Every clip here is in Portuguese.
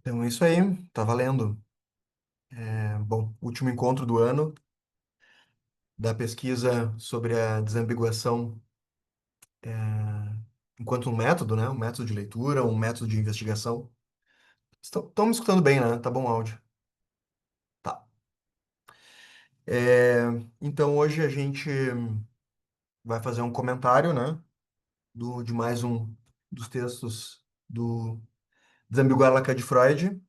Então, é isso aí, tá valendo. Bom, último encontro do ano da pesquisa sobre a desambiguação enquanto um método, né? Um método de leitura, um método de investigação. Estão me escutando bem, né? Tá bom o áudio. Tá. É, então, hoje a gente vai fazer um comentário, né? De mais um dos textos do Desambiguar Lacan de Freud.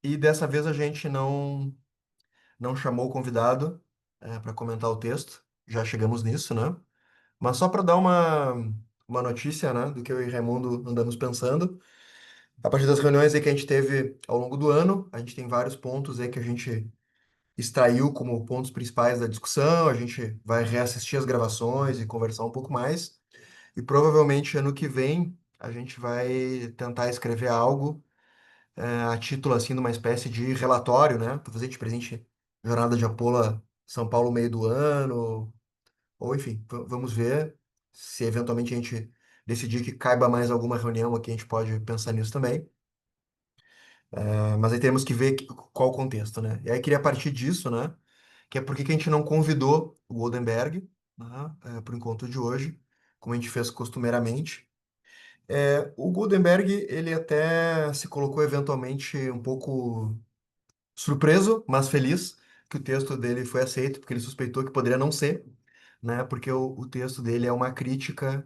E dessa vez a gente não chamou o convidado para comentar o texto. Já chegamos nisso, né? Mas só para dar uma notícia, né, do que eu e Raimundo andamos pensando, a partir das reuniões aí que a gente teve ao longo do ano, a gente tem vários pontos aí que a gente extraiu como pontos principais da discussão, a gente vai reassistir as gravações e conversar um pouco mais, e provavelmente ano que vem a gente vai tentar escrever algo a título assim de uma espécie de relatório, né, para fazer de presente Jornada de Apola São Paulo meio do ano, ou enfim, vamos ver se eventualmente a gente decidir que caiba mais alguma reunião aqui, a gente pode pensar nisso também. Mas aí temos que ver qual o contexto, né? E aí queria partir disso, né? Que é por que que a gente não convidou o Goldenberg, né, para o encontro de hoje, como a gente fez costumeiramente. O Goldenberg, ele até se colocou eventualmente um pouco surpreso, mas feliz que o texto dele foi aceito, porque ele suspeitou que poderia não ser, né? Porque o texto dele é uma crítica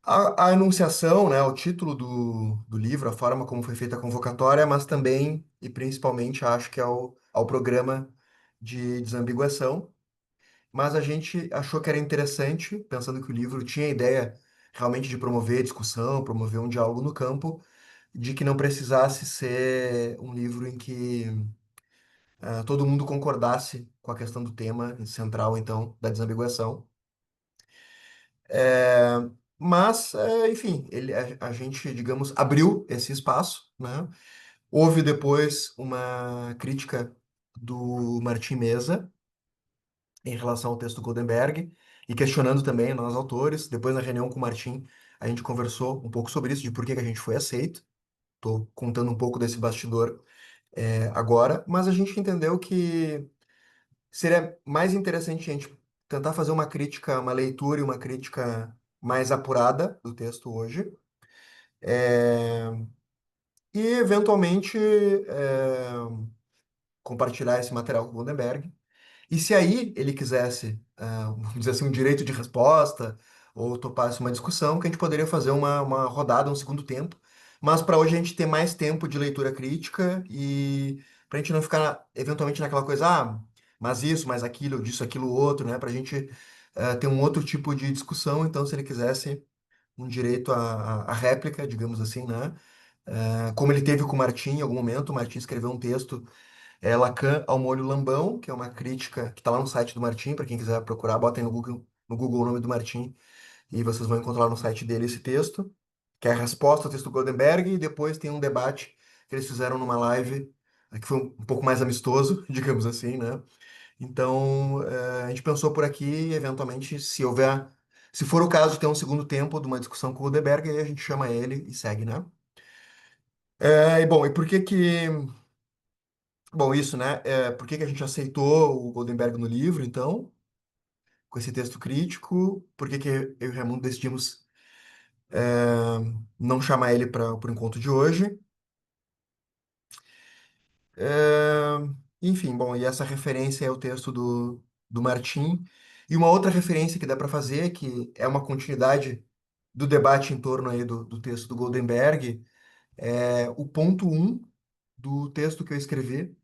à enunciação, né? O título do livro, a forma como foi feita a convocatória, mas também e principalmente acho que ao programa de desambiguação. Mas a gente achou que era interessante, pensando que o livro tinha a ideia realmente de promover discussão, promover um diálogo no campo, de que não precisasse ser um livro em que todo mundo concordasse com a questão do tema central, então, da desambiguação. É, mas, enfim, a gente, digamos, abriu esse espaço, né? Houve depois uma crítica do Martim Mesa em relação ao texto do Goldenberg e questionando também nós autores. Depois, na reunião com o Martim, a gente conversou um pouco sobre isso, de por que que a gente foi aceito. Estou contando um pouco desse bastidor agora, mas a gente entendeu que seria mais interessante a gente tentar fazer uma crítica, uma leitura e uma crítica mais apurada do texto hoje, é, e eventualmente compartilhar esse material com o Gutenberg. E se aí ele quisesse, vamos dizer assim, um direito de resposta, ou topasse uma discussão, que a gente poderia fazer uma rodada, um segundo tempo. Mas para hoje a gente ter mais tempo de leitura crítica e para a gente não ficar eventualmente naquela coisa, mas isso, mas aquilo, disso, aquilo, outro, né? Para a gente ter um outro tipo de discussão. Então, se ele quisesse um direito à réplica, digamos assim, né? Como ele teve com o Martim em algum momento, o Martim escreveu um texto Lacan ao molho Lambão, que é uma crítica que está lá no site do Martim, para quem quiser procurar, botem no Google o nome do Martim e vocês vão encontrar no site dele esse texto, que é a resposta ao texto do Goldenberg, e depois tem um debate que eles fizeram numa live, que foi um pouco mais amistoso, digamos assim, né? Então, a gente pensou por aqui, e, eventualmente, se for o caso de ter um segundo tempo de uma discussão com o Goldenberg, aí a gente chama ele e segue, né? E bom, e por que que Bom, isso, né? Por que que a gente aceitou o Goldenberg no livro, então, com esse texto crítico? Por que que eu e o Raimundo decidimos não chamar ele para o encontro de hoje? É, Enfim, bom, e essa referência é o texto do Martim. E uma outra referência que dá para fazer, que é uma continuidade do debate em torno aí do texto do Goldenberg, é o ponto um do texto que eu escrevi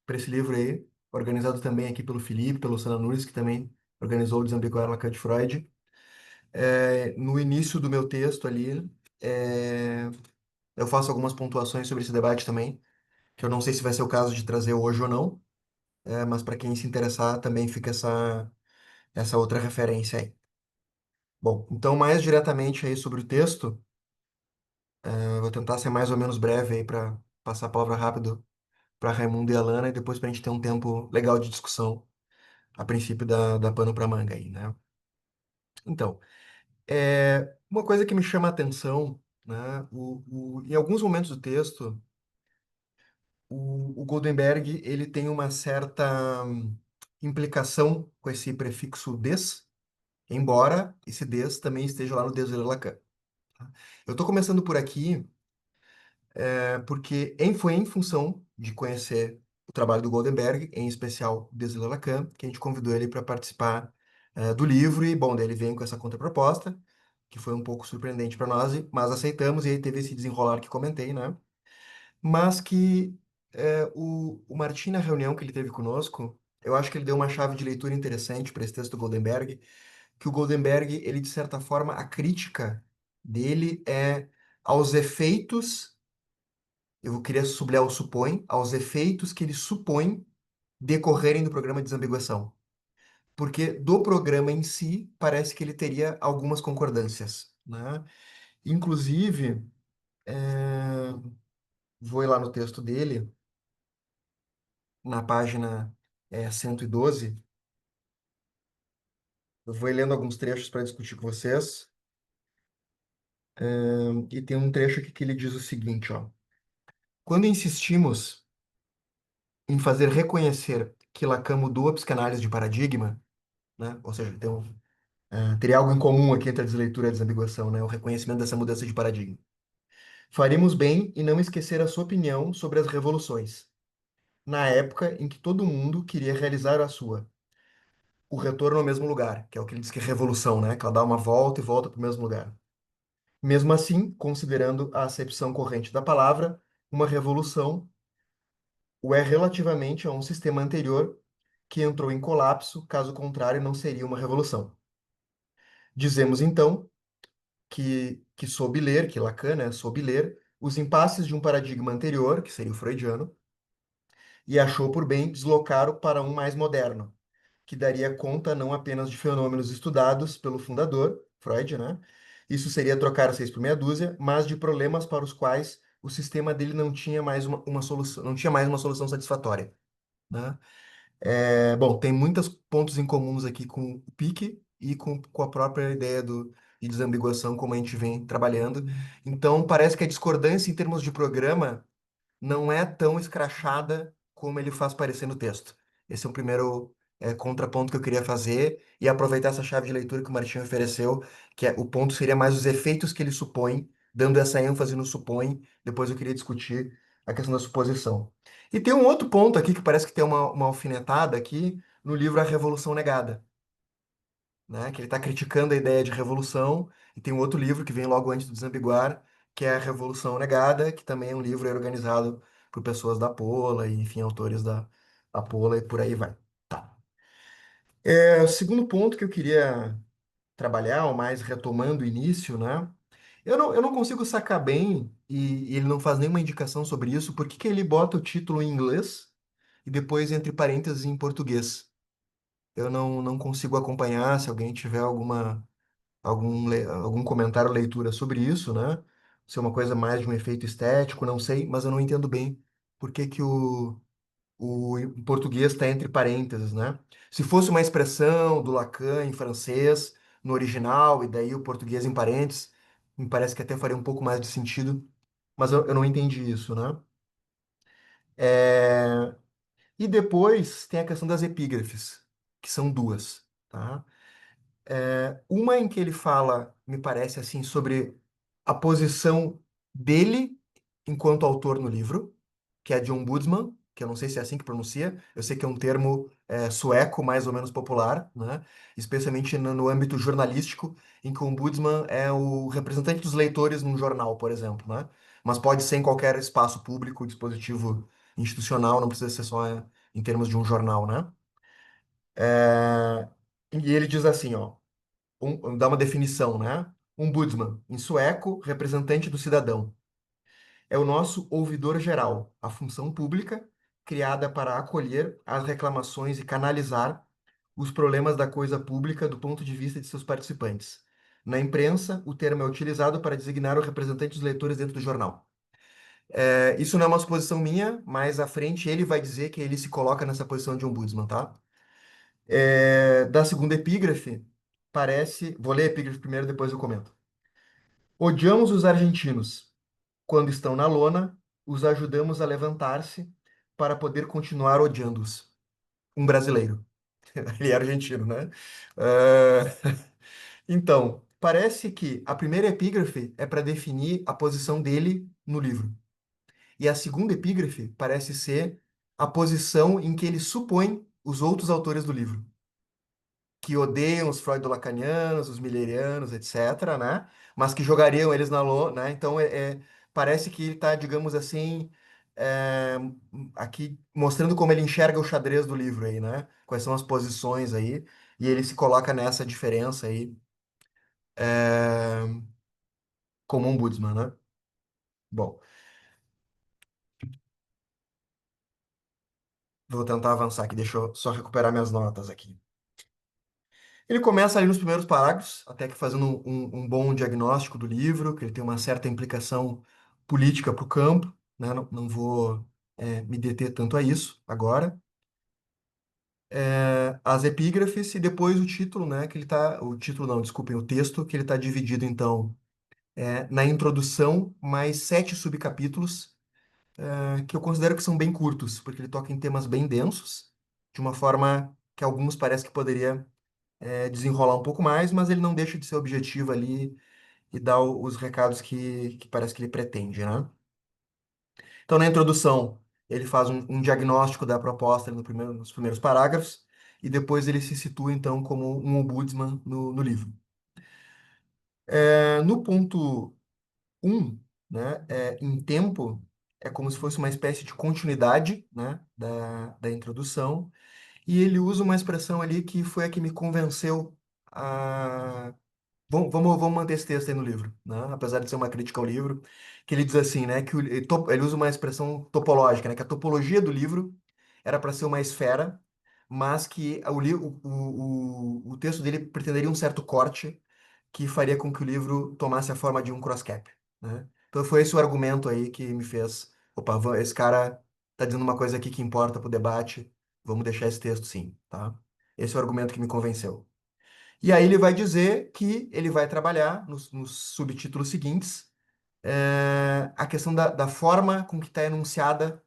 para esse livro aí, organizado também aqui pelo Felipe, pelo Sana Nunes, que também organizou o Desambiguar Lacan de Freud. No início do meu texto ali, é, eu faço algumas pontuações sobre esse debate também, que eu não sei se vai ser o caso de trazer hoje ou não, mas para quem se interessar também fica essa outra referência aí. Bom, então mais diretamente aí sobre o texto, eu vou tentar ser mais ou menos breve aí para passar a palavra rápido para Raimundo e Alana e depois para a gente ter um tempo legal de discussão a princípio da pano para manga aí, né? Então, uma coisa que me chama a atenção né? Em alguns momentos do texto, o Goldenberg ele tem uma certa implicação com esse prefixo des, embora esse des também esteja lá no Désiré Lacan. Tá? Eu estou começando por aqui porque foi em função de conhecer o trabalho do Goldenberg, em especial Désiré Lacan, que a gente convidou ele para participar do livro e, bom, daí ele vem com essa contraproposta, que foi um pouco surpreendente para nós, mas aceitamos e aí teve esse desenrolar que comentei, né? Mas que o Martim, na reunião que ele teve conosco, eu acho que ele deu uma chave de leitura interessante para esse texto do Goldenberg, que o Goldenberg, ele, de certa forma, a crítica dele é aos efeitos, eu queria sublinhar o supõe, aos efeitos que ele supõe decorrerem do programa de desambiguação. Porque do programa em si, parece que ele teria algumas concordâncias, né? Inclusive, vou ir lá no texto dele, na página 112. Eu vou ir lendo alguns trechos para discutir com vocês. E tem um trecho aqui que ele diz o seguinte, ó. Quando insistimos em fazer reconhecer que Lacan mudou a psicanálise de paradigma, né? Ou seja, teria algo em comum aqui entre a desleitura e a desambiguação, né? O reconhecimento dessa mudança de paradigma. Faríamos bem em não esquecer a sua opinião sobre as revoluções, na época em que todo mundo queria realizar a sua. O retorno ao mesmo lugar, que é o que ele diz que é revolução, né? Que ela dá uma volta e volta para o mesmo lugar. Mesmo assim, considerando a acepção corrente da palavra, uma revolução o é relativamente a um sistema anterior que entrou em colapso, caso contrário, não seria uma revolução. Dizemos então que soube ler, que Lacan, né, soube ler os impasses de um paradigma anterior, que seria o freudiano, e achou por bem deslocar-o para um mais moderno, que daria conta não apenas de fenômenos estudados pelo fundador, Freud, né? Isso seria trocar seis por meia dúzia, mas de problemas para os quais o sistema dele não tinha mais uma solução, não tinha mais uma solução satisfatória, né? Bom, tem muitos pontos em comuns aqui com o Pique e com a própria ideia de desambiguação, como a gente vem trabalhando. Então, parece que a discordância em termos de programa não é tão escrachada como ele faz parecer no texto. Esse é o primeiro contraponto que eu queria fazer e aproveitar essa chave de leitura que o Martinho ofereceu, que o ponto seria mais os efeitos que ele supõe, dando essa ênfase no supõe. Depois eu queria discutir a questão da suposição. E tem um outro ponto aqui que parece que tem uma alfinetada aqui no livro A Revolução Negada, né? Que ele está criticando a ideia de revolução, e tem um outro livro que vem logo antes do Desambiguar, que é A Revolução Negada, que também é um livro organizado por pessoas da Pola, e enfim, autores da Pola, e por aí vai. Tá. O segundo ponto que eu queria trabalhar, ou mais retomando o início, né? Eu não consigo sacar bem, e ele não faz nenhuma indicação sobre isso, por que que ele bota o título em inglês e depois entre parênteses em português. Eu não consigo acompanhar, se alguém tiver algum comentário ou leitura sobre isso, né? Se é uma coisa mais de um efeito estético, não sei, mas eu não entendo bem por que que o em português está entre parênteses, né? Se fosse uma expressão do Lacan em francês, no original, e daí o português em parênteses, me parece que até faria um pouco mais de sentido, mas eu não entendi isso, né? É, E depois tem a questão das epígrafes, que são duas, tá? Uma em que ele fala, me parece assim, sobre a posição dele enquanto autor no livro, que é de ombudsman, que eu não sei se é assim que pronuncia, eu sei que é um termo sueco mais ou menos popular, né? Especialmente no âmbito jornalístico, em que o ombudsman é o representante dos leitores num jornal, por exemplo, né? Mas pode ser em qualquer espaço público, dispositivo institucional, não precisa ser só em termos de um jornal, né? E ele diz assim, ó, dá uma definição, né? Ombudsman, em sueco, representante do cidadão. É o nosso ouvidor geral, a função pública criada para acolher as reclamações e canalizar os problemas da coisa pública do ponto de vista de seus participantes. Na imprensa, o termo é utilizado para designar o representante dos leitores dentro do jornal. Isso não é uma suposição minha, mas à frente ele vai dizer que ele se coloca nessa posição de ombudsman, tá? Da segunda epígrafe, parece. Vou ler a epígrafe primeiro, depois eu comento. Odiamos os argentinos. Quando estão na lona, os ajudamos a levantar-se para poder continuar odiando-os. Um brasileiro. Ele é argentino, né? Ah, então, parece que a primeira epígrafe é para definir a posição dele no livro. E a segunda epígrafe parece ser a posição em que ele supõe os outros autores do livro, que odeiam os freudo-lacanianos, os millerianos, etc., né? Mas que jogariam eles na lona, né? Então, parece que ele está, digamos assim, é, aqui mostrando como ele enxerga o xadrez do livro aí, né? Quais são as posições aí, e ele se coloca nessa diferença aí, é, como ombudsman, né? Bom, vou tentar avançar aqui, deixa eu só recuperar minhas notas aqui. Ele começa ali nos primeiros parágrafos, até que fazendo um bom diagnóstico do livro, que ele tem uma certa implicação política para o campo, né? Não vou me deter tanto a isso agora. As epígrafes e depois o título, né? Que ele tá, o título não, desculpem, o texto, que ele está dividido então na introdução mais 7 subcapítulos, que eu considero que são bem curtos, porque ele toca em temas bem densos, de uma forma que alguns parece que poderia desenrolar um pouco mais, mas ele não deixa de ser objetivo ali e dar os recados que parece que ele pretende, né? Então, na introdução, ele faz um diagnóstico da proposta ali nos primeiros parágrafos, e depois ele se situa, então, como um ombudsman no livro. No ponto um, né, em tempo, é como se fosse uma espécie de continuidade, né, da introdução, e ele usa uma expressão ali que foi a que me convenceu a vamos manter esse texto aí no livro, né? Apesar de ser uma crítica ao livro, que ele diz assim, né? Que ele usa uma expressão topológica, né? Que a topologia do livro era para ser uma esfera, mas que o texto dele pretenderia um certo corte que faria com que o livro tomasse a forma de um crosscap, né? Então foi esse o argumento aí que me fez, opa, esse cara tá dizendo uma coisa aqui que importa pro debate, vamos deixar esse texto sim, tá? Esse é o argumento que me convenceu. E aí ele vai dizer que ele vai trabalhar nos subtítulos seguintes a questão da forma com que está enunciada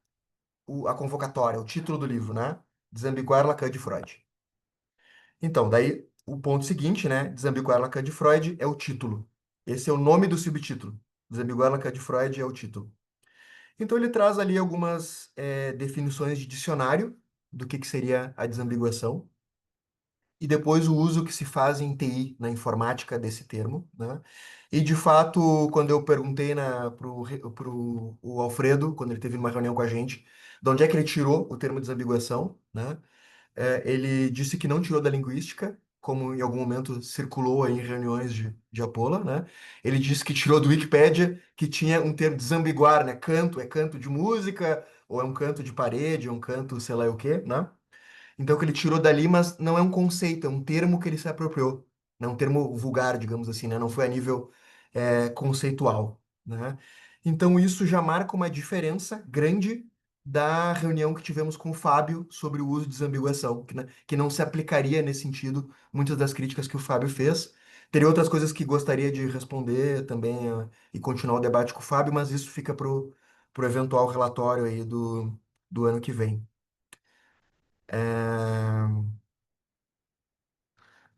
a convocatória, o título do livro, né? Desambiguar Lacan de Freud. Então, daí o ponto seguinte, né? Desambiguar Lacan de Freud é o título. Esse é o nome do subtítulo. Desambiguar Lacan de Freud é o título. Então ele traz ali algumas definições de dicionário do que seria a desambiguação e depois o uso que se faz em TI, na informática desse termo, né? E de fato, quando eu perguntei pro o Alfredo, quando ele teve uma reunião com a gente, de onde é que ele tirou o termo desambiguação, né? Ele disse que não tirou da linguística, como em algum momento circulou aí em reuniões de Apola, né? Ele disse que tirou do Wikipédia, que tinha um termo desambiguar, né? Canto, é canto de música, ou é um canto de parede, é um canto sei lá o quê, né? Então, que ele tirou dali, mas não é um conceito, é um termo que ele se apropriou. É um termo vulgar, digamos assim, né? Não foi a nível conceitual, né? Então, isso já marca uma diferença grande da reunião que tivemos com o Fábio sobre o uso de desambiguação, que não se aplicaria nesse sentido muitas das críticas que o Fábio fez. Teria outras coisas que gostaria de responder também e continuar o debate com o Fábio, mas isso fica para o eventual relatório aí do ano que vem. É,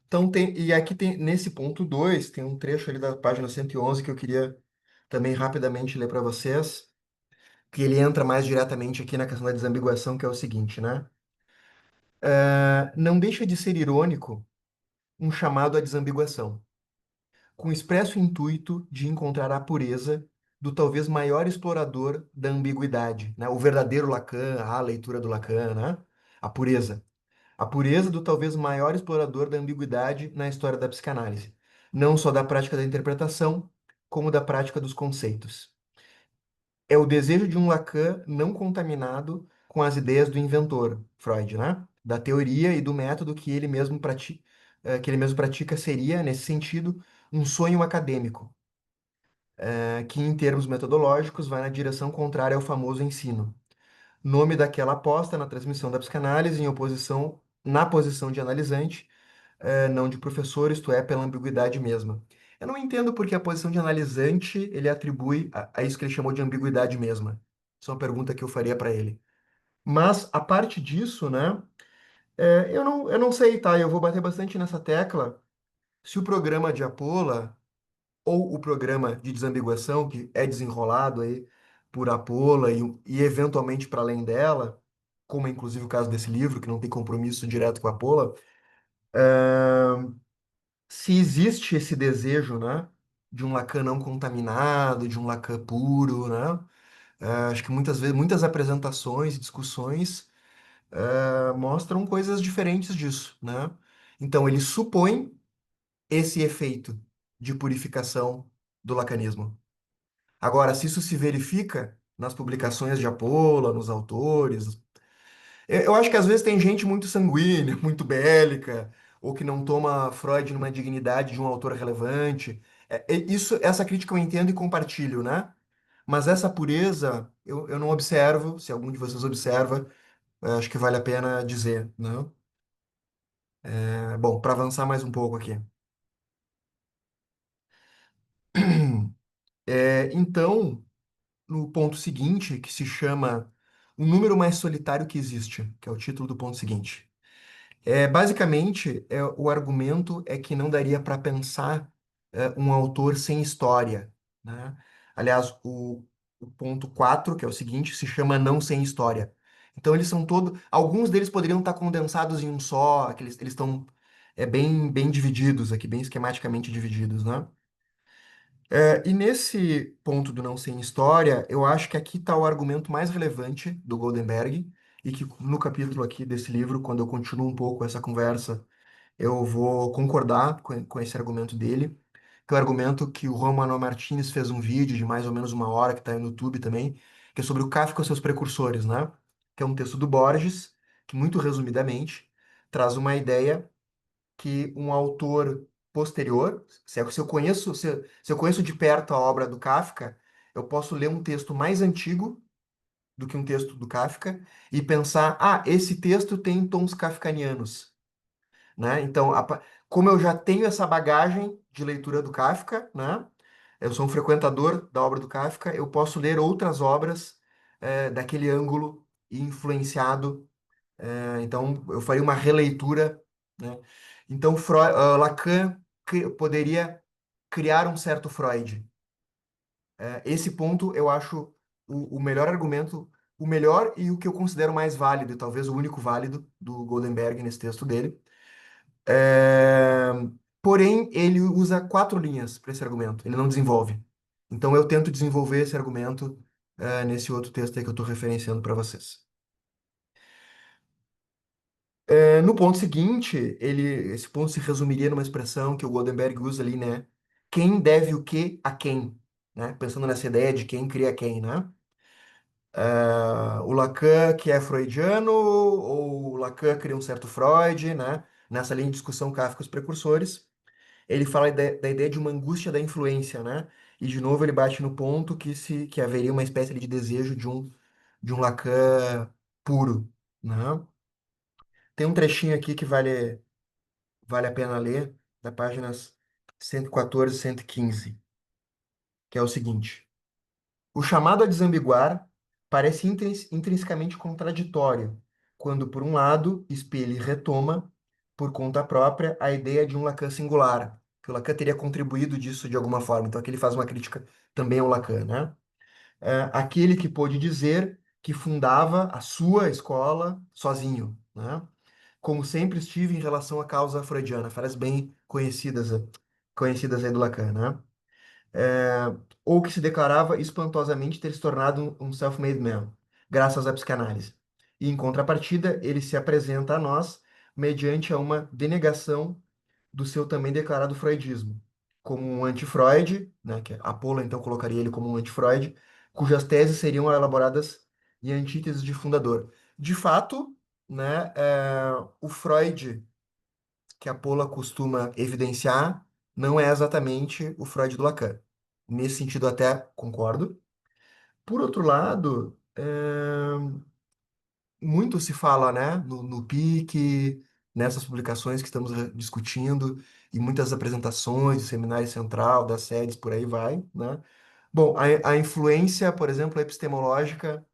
Então e aqui tem, nesse ponto 2 tem um trecho ali da página 111 que eu queria também rapidamente ler para vocês, que ele entra mais diretamente aqui na questão da desambiguação, que é o seguinte, né? Não deixa de ser irônico um chamado à desambiguação, com o expresso intuito de encontrar a pureza do talvez maior explorador da ambiguidade, né? O verdadeiro Lacan, a leitura do Lacan, né? A pureza. A pureza do talvez maior explorador da ambiguidade na história da psicanálise, não só da prática da interpretação, como da prática dos conceitos. É o desejo de um Lacan não contaminado com as ideias do inventor, Freud, né? Da teoria e do método que ele mesmo pratica seria, nesse sentido, um sonho acadêmico, que em termos metodológicos vai na direção contrária ao famoso ensino. Nome daquela aposta na transmissão da psicanálise na posição de analisante, não de professor, isto é, pela ambiguidade mesma. Eu não entendo porque a posição de analisante ele atribui a isso que ele chamou de ambiguidade mesma. Isso é uma pergunta que eu faria para ele. Mas, a parte disso, né, eu não sei, tá? Eu vou bater bastante nessa tecla. Se o programa de Apola ou o programa de desambiguação, que é desenrolado aí por Apola e eventualmente para além dela, como é inclusive o caso desse livro, que não tem compromisso direto com a Apola, se existe esse desejo, né, de um Lacan não contaminado, de um Lacan puro, né? Acho que muitas vezes, muitas apresentações e discussões mostram coisas diferentes disso, né? Então, ele supõe esse efeito de purificação do lacanismo. Agora, se isso se verifica nas publicações de Apolla, nos autores, eu acho que às vezes tem gente muito sanguínea, muito bélica, ou que não toma Freud numa dignidade de um autor relevante. Essa crítica eu entendo e compartilho, né? Mas essa pureza eu não observo. Se algum de vocês observa, acho que vale a pena dizer, né? Bom, para avançar mais um pouco aqui. Então, no ponto seguinte, que se chama O Número Mais Solitário que Existe, que é o título do ponto seguinte. Basicamente, o argumento é que não daria para pensar um autor sem história, né? Aliás, o ponto 4 que é o seguinte, se chama Não Sem História. Então, eles são todos. Alguns deles poderiam estar condensados em um só, que eles estão bem divididos aqui, bem esquematicamente divididos, né? E nesse ponto do não sem história, eu acho que aqui está o argumento mais relevante do Goldenberg, e que no capítulo aqui desse livro, quando eu continuo um pouco essa conversa, eu vou concordar com esse argumento dele, que é o argumento que o Juan Manuel Martínez fez um vídeo de mais ou menos uma hora, que está aí no YouTube também, que é sobre o Kafka e os seus precursores, né? Que é um texto do Borges, que muito resumidamente traz uma ideia que um autor posterior, se eu conheço, se eu conheço de perto a obra do Kafka, eu posso ler um texto mais antigo do que um texto do Kafka e pensar, esse texto tem tons kafkanianos, né? Então, como eu já tenho essa bagagem de leitura do Kafka, né? Eu sou um frequentador da obra do Kafka, eu posso ler outras obras daquele ângulo e influenciado, então, eu faria uma releitura, né? Então, Lacan poderia criar um certo Freud. Esse ponto eu acho o melhor argumento, o melhor e o que eu considero mais válido, e talvez o único válido do Goldenberg nesse texto dele. É, Porém, ele usa quatro linhas para esse argumento, ele não desenvolve. Então, eu tento desenvolver esse argumento nesse outro texto aí que eu estou referenciando para vocês. No ponto seguinte, esse ponto se resumiria numa expressão que o Goldenberg usa ali, né? Quem deve o que a quem, né? Pensando nessa ideia de quem cria quem, né? O Lacan que é freudiano ou o Lacan cria um certo Freud, né? Nessa linha de discussão Kafka e os precursores, ele fala da ideia de uma angústia da influência, né? E de novo ele bate no ponto que haveria uma espécie ali de desejo de um Lacan puro, né? Tem um trechinho aqui que vale a pena ler, da páginas 114 e 115, que é o seguinte: o chamado a desambiguar parece intrinsecamente contraditório, quando, por um lado, espelha e retoma, por conta própria, a ideia de um Lacan singular, que o Lacan teria contribuído disso de alguma forma. Então, aqui ele faz uma crítica também ao Lacan, né? Aquele que pôde dizer que fundava a sua escola sozinho, né? Como sempre estive em relação à causa freudiana, frases bem conhecidas aí do Lacan, né? É, ou que se declarava espantosamente ter se tornado um self-made man, graças à psicanálise. E, em contrapartida, ele se apresenta a nós mediante a uma denegação do seu também declarado freudismo, como um anti-Freud, né, que Apolo então colocaria ele como um anti-Freud, cujas teses seriam elaboradas em antíteses de fundador. De fato, né, o Freud que a Paula costuma evidenciar não é exatamente o Freud do Lacan. Nesse sentido, até concordo. Por outro lado, muito se fala, né, no Pique, nessas publicações que estamos discutindo, e muitas apresentações, seminário central, das sedes, por aí vai, né? Bom, a influência, por exemplo, epistemológica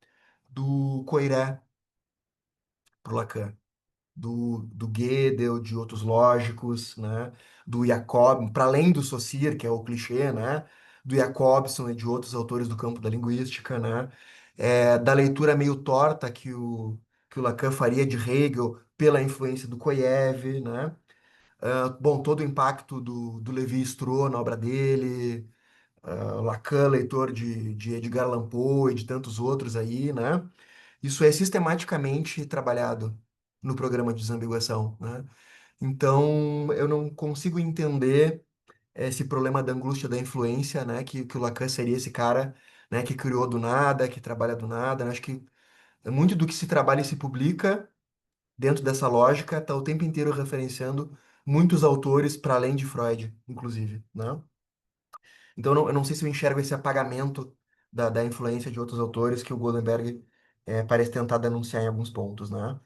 do Coiré para o Lacan, do Gödel, de outros lógicos, né? Do Jacob, para além do Saussure, que é o clichê, né? Do Jacobson e de outros autores do campo da linguística, né? Da leitura meio torta que o Lacan faria de Hegel pela influência do Koyev, né? Bom, todo o impacto do Lévi-Strauss na obra dele, Lacan, leitor de Edgar Allan Poe e de tantos outros aí, né? Isso é sistematicamente trabalhado no programa de desambiguação, né? Então, eu não consigo entender esse problema da angústia da influência, né? Que o Lacan seria esse cara, né? Que criou do nada, que trabalha do nada, né? Acho que muito do que se trabalha e se publica dentro dessa lógica está o tempo inteiro referenciando muitos autores para além de Freud, inclusive, né? Então, eu não sei se eu enxergo esse apagamento da influência de outros autores que o Goldenberg parece tentar denunciar em alguns pontos, né?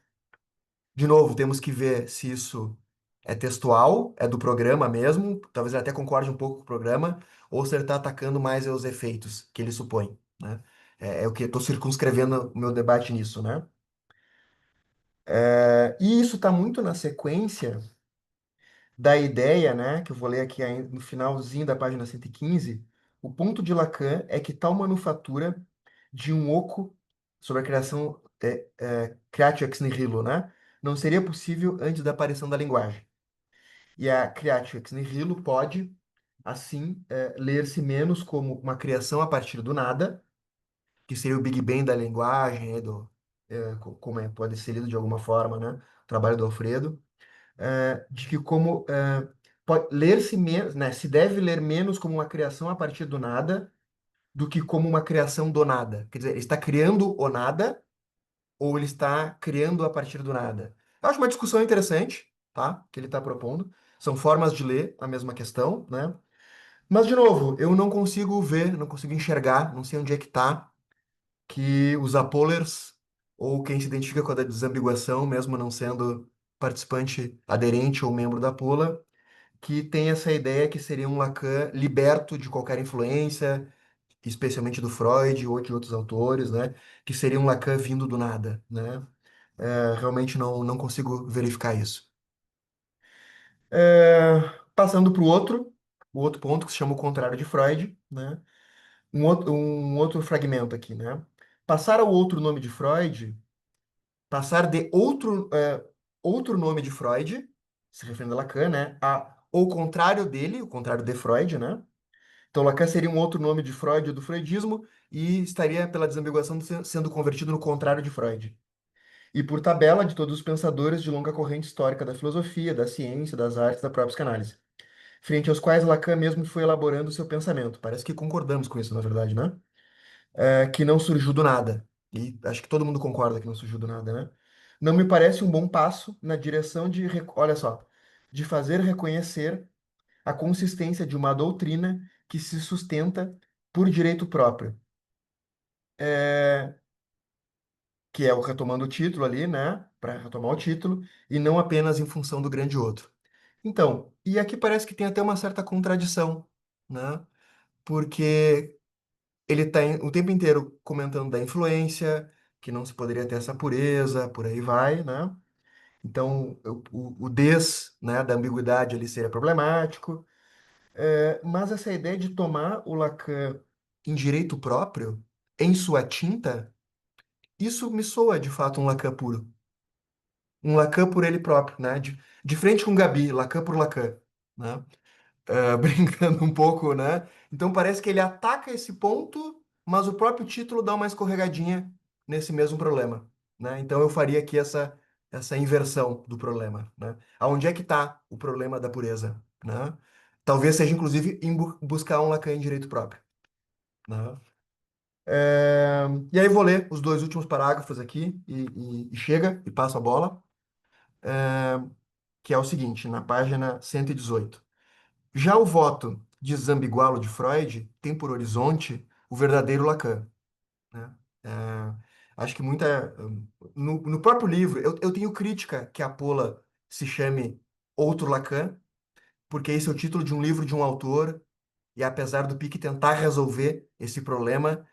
De novo, temos que ver se isso é textual, é do programa mesmo, talvez ele até concorde um pouco com o programa, ou se ele está atacando mais os efeitos que ele supõe, né? É o que eu estou circunscrevendo o meu debate nisso, né? E isso está muito na sequência da ideia, né, que eu vou ler aqui no finalzinho da página 115. O ponto de Lacan é que tal manufatura de um oco sobre a criação creatio ex nihilo, né, não seria possível antes da aparição da linguagem. E a creatio ex nihilo pode, assim, ler-se menos como uma criação a partir do nada, que seria o Big Bang da linguagem, como pode ser lido de alguma forma, né, o trabalho do Alfredo, de que como pode ler-se menos, né, se deve ler menos como uma criação a partir do nada do que como uma criação do nada. Quer dizer, ele está criando o nada ou ele está criando a partir do nada. Eu acho uma discussão interessante, tá? Que ele está propondo. São formas de ler a mesma questão, né? Mas, de novo, eu não consigo ver, não consigo enxergar, não sei onde é que está que os apolers, ou quem se identifica com a desambiguação, mesmo não sendo participante aderente ou membro da pola, que tem essa ideia que seria um Lacan liberto de qualquer influência, especialmente do Freud ou de outros autores, né? Que seria um Lacan vindo do nada, né? Realmente não consigo verificar isso. É, Passando para o outro ponto que se chama o contrário de Freud, né? Um outro fragmento aqui, né? Passar ao outro nome de Freud, passar de outro nome de Freud, se referindo a Lacan, né? O contrário dele, o contrário de Freud, né? Então, Lacan seria um outro nome de Freud ou do freudismo e estaria, pela desambiguação, sendo convertido no contrário de Freud. E por tabela de todos os pensadores de longa corrente histórica da filosofia, da ciência, das artes, da própria psicanálise, frente aos quais Lacan mesmo foi elaborando o seu pensamento. Parece que concordamos com isso, na verdade, né? Que não surgiu do nada. E acho que todo mundo concorda que não surgiu do nada, né? Não me parece um bom passo na direção olha só, de fazer reconhecer a consistência de uma doutrina que se sustenta por direito próprio, é, que é o retomando o título ali, né? Para retomar o título, e não apenas em função do grande outro. Então, e aqui parece que tem até uma certa contradição, né? Porque ele está o tempo inteiro comentando da influência, que não se poderia ter essa pureza, por aí vai, né? Então, o des, né, da ambiguidade ali seria problemático. Mas essa ideia de tomar o Lacan em direito próprio, em sua tinta, isso me soa de fato um Lacan puro. Um Lacan por ele próprio, né? De frente com Gabi, Lacan por Lacan, né? Brincando um pouco, né? Então parece que ele ataca esse ponto, mas o próprio título dá uma escorregadinha nesse mesmo problema, né? Então eu faria aqui essa inversão do problema, né? Aonde é que está o problema da pureza, né? Talvez seja inclusive em buscar um Lacan em direito próprio, né? E aí vou ler os dois últimos parágrafos aqui e chega e passo a bola, que é o seguinte, na página 118. Já o voto de Zambigualo de Freud tem por horizonte o verdadeiro Lacan, né? É, acho que no próprio livro, eu tenho crítica que a Pola se chame Outro Lacan, porque esse é o título de um livro de um autor, e apesar do PIC tentar resolver esse problema,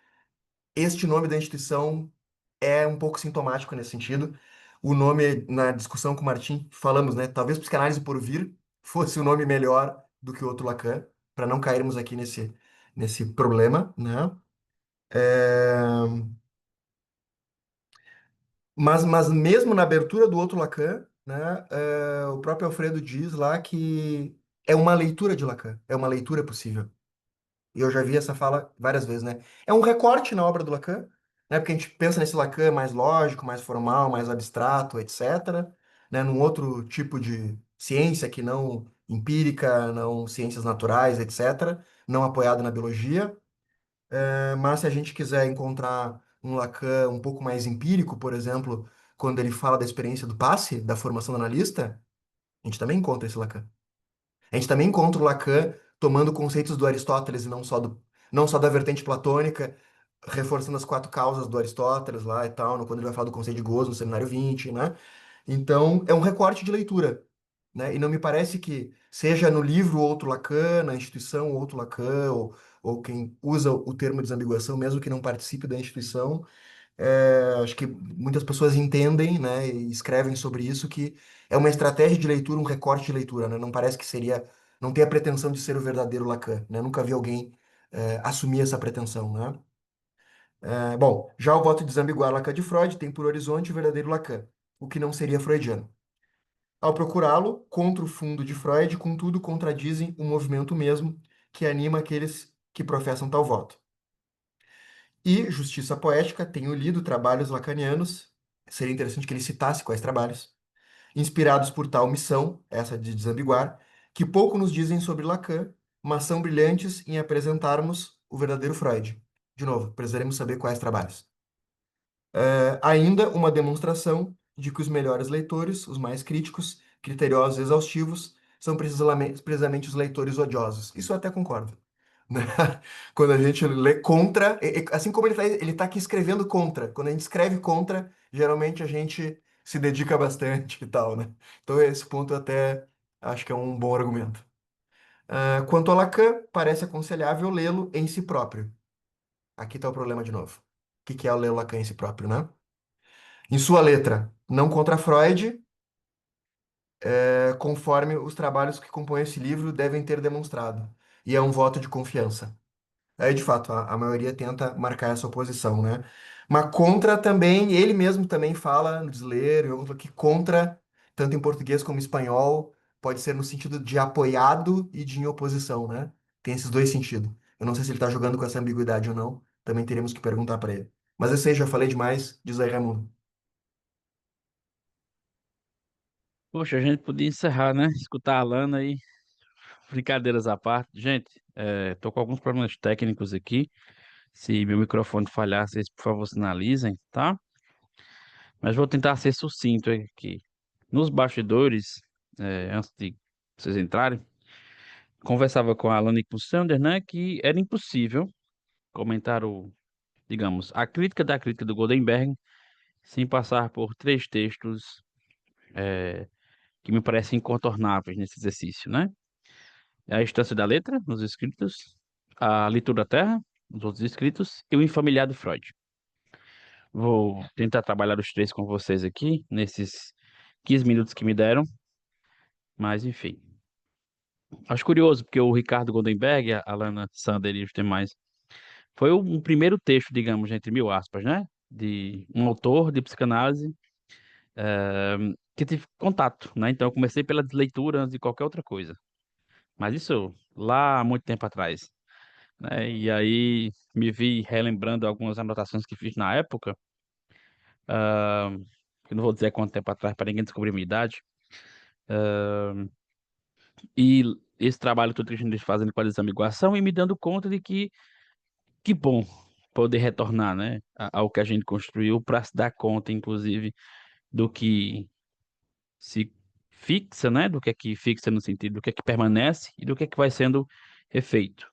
este nome da instituição é um pouco sintomático nesse sentido. O nome, na discussão com o Martim, falamos, né? Talvez Psicanálise por Vir fosse o nome melhor do que o outro Lacan, para não cairmos aqui nesse problema, né? É, mas mesmo na abertura do outro Lacan, né? O próprio Alfredo diz lá que é uma leitura de Lacan, é uma leitura possível. E eu já vi essa fala várias vezes, né? É um recorte na obra do Lacan, né? Porque a gente pensa nesse Lacan mais lógico, mais formal, mais abstrato, etc., né? Num outro tipo de ciência que não empírica, não ciências naturais, etc., não apoiado na biologia. Mas se a gente quiser encontrar um Lacan um pouco mais empírico, por exemplo, quando ele fala da experiência do passe, da formação do analista, a gente também encontra esse Lacan. A gente também encontra o Lacan tomando conceitos do Aristóteles e não só da vertente platônica, reforçando as quatro causas do Aristóteles lá e tal, quando ele vai falar do conceito de gozo no Seminário 20, né? Então, é um recorte de leitura, né? E não me parece que seja no livro outro Lacan, na instituição outro Lacan, ou quem usa o termo desambiguação, mesmo que não participe da instituição, acho que muitas pessoas entendem, né, e escrevem sobre isso, que é uma estratégia de leitura, um recorte de leitura, né? Não parece que seria, não tem a pretensão de ser o verdadeiro Lacan, né? Nunca vi alguém assumir essa pretensão, né? Bom, já o voto de desambiguar Lacan de Freud tem por horizonte o verdadeiro Lacan, o que não seria freudiano. Ao procurá-lo, contra o fundo de Freud, contudo, contradizem o movimento mesmo que anima aqueles que professam tal voto. E Justiça Poética, tenho lido trabalhos lacanianos, seria interessante que ele citasse quais trabalhos, inspirados por tal missão, essa de desambiguar, que pouco nos dizem sobre Lacan, mas são brilhantes em apresentarmos o verdadeiro Freud. De novo, precisaremos saber quais trabalhos. Ainda uma demonstração de que os melhores leitores, os mais críticos, criteriosos e exaustivos, são precisamente os leitores odiosos. Isso eu até concordo, né? Quando a gente lê contra, assim como ele tá aqui escrevendo contra. Quando a gente escreve contra, geralmente a gente se dedica bastante e tal, né? Então, esse ponto eu até acho que é um bom argumento. Quanto a Lacan, parece aconselhável lê-lo em si próprio. Aqui está o problema de novo. O que que é o ler Lacan em si próprio, né? Em sua letra, não contra Freud, conforme os trabalhos que compõem esse livro devem ter demonstrado. E é um voto de confiança. Aí, de fato, a maioria tenta marcar essa oposição, né? Mas contra também, ele mesmo também fala no Desler, que contra, tanto em português como em espanhol, pode ser no sentido de apoiado e de em oposição, né? Tem esses dois sentidos. Eu não sei se ele está jogando com essa ambiguidade ou não, também teremos que perguntar para ele. Mas eu sei, já falei demais, diz aí, Raimundo. Poxa, a gente podia encerrar, né? Escutar a Lana aí, brincadeiras à parte. Gente, tô com alguns problemas técnicos aqui. Se meu microfone falhar, vocês, por favor, sinalizem, tá? Mas vou tentar ser sucinto aqui. Nos bastidores, antes de vocês entrarem, conversava com a Alana e com o Sander, né? Que era impossível comentar digamos, a crítica da crítica do Goldenberg sem passar por três textos que me parecem incontornáveis nesse exercício, né? É a instância da letra, nos escritos, a leitura da terra, nos outros escritos, e o infamiliado Freud. Vou tentar trabalhar os três com vocês aqui, nesses 15 minutos que me deram, mas enfim. Acho curioso, porque o Ricardo Goldenberg, a Alana Sander e os demais, foi um primeiro texto, digamos, entre mil aspas, né? De um autor de psicanálise que tive contato, né? Então eu comecei pela leitura antes de qualquer outra coisa. Mas isso lá há muito tempo atrás, né? E aí me vi relembrando algumas anotações que fiz na época. Eu não vou dizer quanto tempo atrás para ninguém descobrir minha idade. E esse trabalho todo que a gente fazendo com a desamiguação e me dando conta de que bom poder retornar, né, ao que a gente construiu para se dar conta, inclusive, do que se fixa, né, do que fixa no sentido do que permanece e do que vai sendo refeito,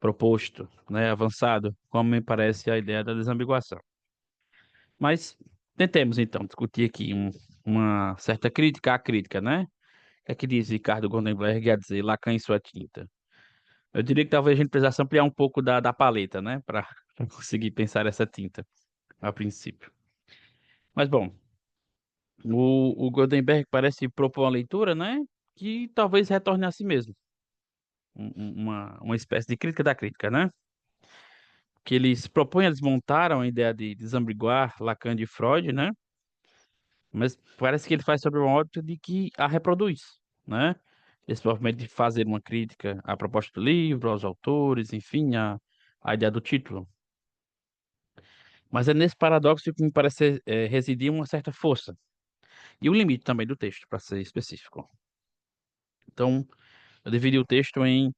proposto, né, avançado, como me parece a ideia da desambiguação. Mas tentemos então discutir aqui uma certa crítica à crítica, né? O que é que diz Ricardo Goldenberg a dizer Lacan e sua tinta? Eu diria que talvez a gente precisasse ampliar um pouco da paleta, né? Para conseguir pensar essa tinta, a princípio. Mas, bom, o Goldenberg parece propor uma leitura, né? Que talvez retorne a si mesmo. Uma espécie de crítica da crítica, né? Que ele se propõe a desmontar a ideia de desambiguar Lacan de Freud, né? Mas parece que ele faz sobre uma ótica de que a reproduz, né? Esse movimento de fazer uma crítica à proposta do livro, aos autores, enfim, a ideia do título. Mas é nesse paradoxo que me parece residir uma certa força e o limite também do texto, para ser específico. Então, eu dividi o texto em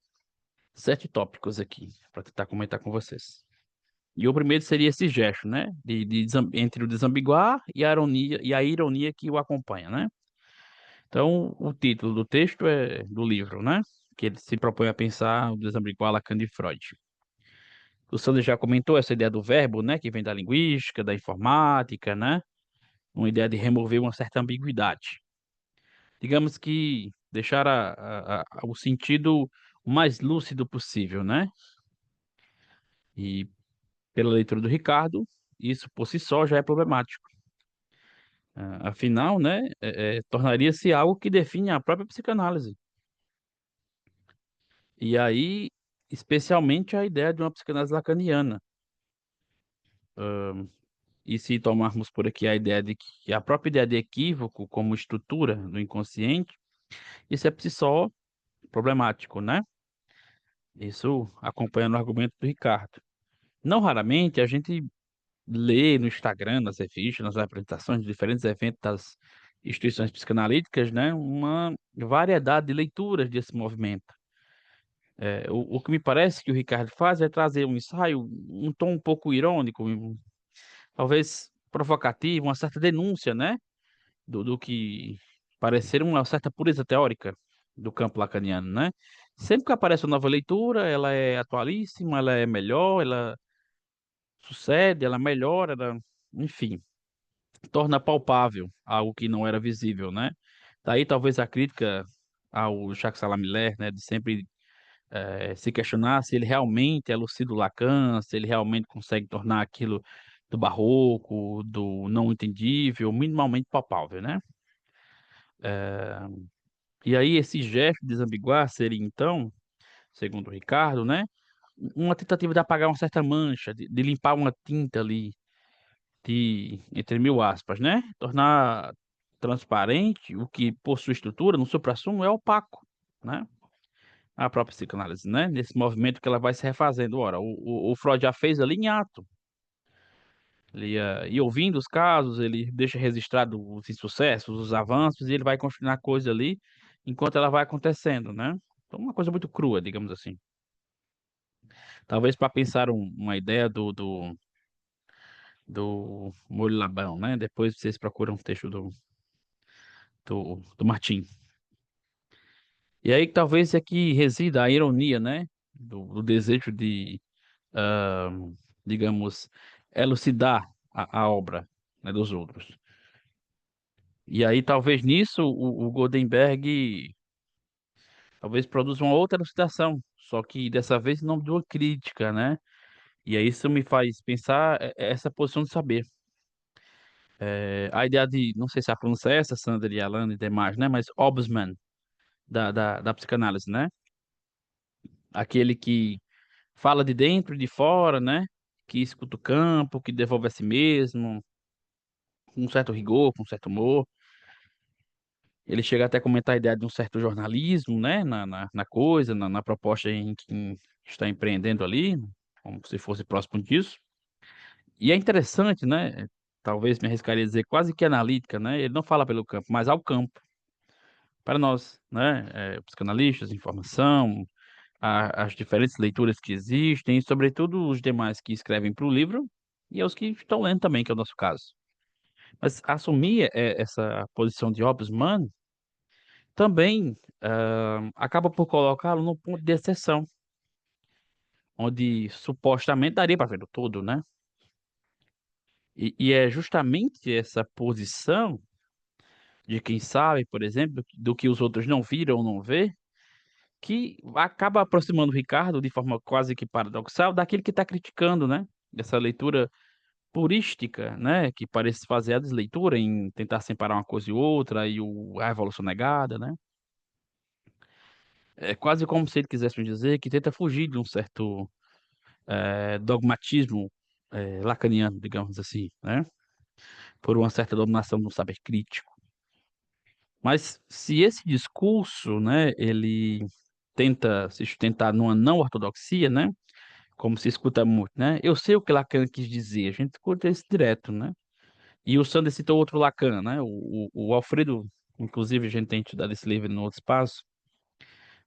7 tópicos aqui, para tentar comentar com vocês. E o primeiro seria esse gesto, né? Entre o desambiguar e a ironia que o acompanha, né? Então, o título do texto é do livro, né? Que ele se propõe a pensar o desambiguar Lacan de Freud. O Sandro já comentou essa ideia do verbo, né? Que vem da linguística, da informática, né? Uma ideia de remover uma certa ambiguidade. Digamos que deixar o sentido o mais lúcido possível, né? E pela leitura do Ricardo, isso por si só já é problemático. Afinal, né, tornaria-se algo que define a própria psicanálise. E aí, especialmente a ideia de uma psicanálise lacaniana. E se tomarmos por aqui a ideia de que a própria ideia de equívoco como estrutura do inconsciente, isso é por si só problemático, né? Isso acompanhando o argumento do Ricardo. Não raramente a gente lê no Instagram, nas revistas, nas apresentações de diferentes eventos das instituições psicanalíticas, né, uma variedade de leituras desse movimento. O que me parece que o Ricardo faz é trazer um ensaio, um tom um pouco irônico, talvez provocativo, uma certa denúncia, né, do que parece ser uma certa pureza teórica do campo lacaniano, né? Sempre que aparece uma nova leitura, ela é atualíssima, ela é melhor, ela sucede, ela melhora, enfim, torna palpável algo que não era visível, né? Daí talvez a crítica ao Jacques Salamiller, né, de sempre se questionar se ele realmente é Lucido Lacan, se ele realmente consegue tornar aquilo do barroco, do não entendível, minimamente palpável, né? E aí esse gesto de desambiguar seria então, segundo o Ricardo, né, uma tentativa de apagar uma certa mancha, de limpar uma tinta ali, de, entre mil aspas, né, tornar transparente o que por sua estrutura, no suprassumo, é opaco, né? A própria psicanálise, né? Nesse movimento que ela vai se refazendo. Ora, o Freud já fez ali em ato. Ele ia ouvindo os casos, ele deixa registrado os insucessos, os avanços, e ele vai construindo a coisa ali enquanto ela vai acontecendo, né? Então, uma coisa muito crua, digamos assim. Talvez para pensar uma ideia do Molho Labão, né? Depois vocês procuram um texto do Martim. E aí talvez aqui resida a ironia, né? Do desejo de ah, digamos, elucidar a obra, né, dos outros. E aí, talvez nisso, o Goldenberg talvez produza uma outra elucidação, só que dessa vez em nome de uma crítica, né? E aí isso me faz pensar essa posição de saber. A ideia de, não sei se a pronúncia é essa, Sandra e Alan e demais, né? Mas Obsman, da psicanálise, né? Aquele que fala de dentro e de fora, né? Que escuta o campo, que devolve a si mesmo, com um certo rigor, com um certo humor. Ele chega até a comentar a ideia de um certo jornalismo, né, na coisa, na proposta em que está empreendendo ali, como se fosse próximo disso. E é interessante, né, talvez me arriscaria a dizer quase que analítica, né, ele não fala pelo campo, mas ao campo, para nós, né, psicanalistas, informação, as diferentes leituras que existem, e sobretudo os demais que escrevem para o livro, e aos que estão lendo também, que é o nosso caso. Mas assumir essa posição de Hobbes-Mann também acaba por colocá-lo no ponto de exceção, onde supostamente daria para ver o todo, né? E é justamente essa posição de quem sabe, por exemplo, do que os outros não viram ou não vê, que acaba aproximando o Ricardo de forma quase que paradoxal daquele que está criticando, né? Essa leitura purística, né? Que parece fazer a desleitura em tentar separar uma coisa e outra e a evolução negada, né? É quase como se ele quisesse me dizer que tenta fugir de um certo dogmatismo lacaniano, digamos assim, né? Por uma certa dominação do saber crítico. Mas se esse discurso, né, ele tenta se sustentar numa não ortodoxia, né, como se escuta muito, né? Eu sei o que Lacan quis dizer, a gente escuta isso direto, né? E o Sander citou outro Lacan, né? O Alfredo, inclusive a gente tem estudado esse livro no outro espaço,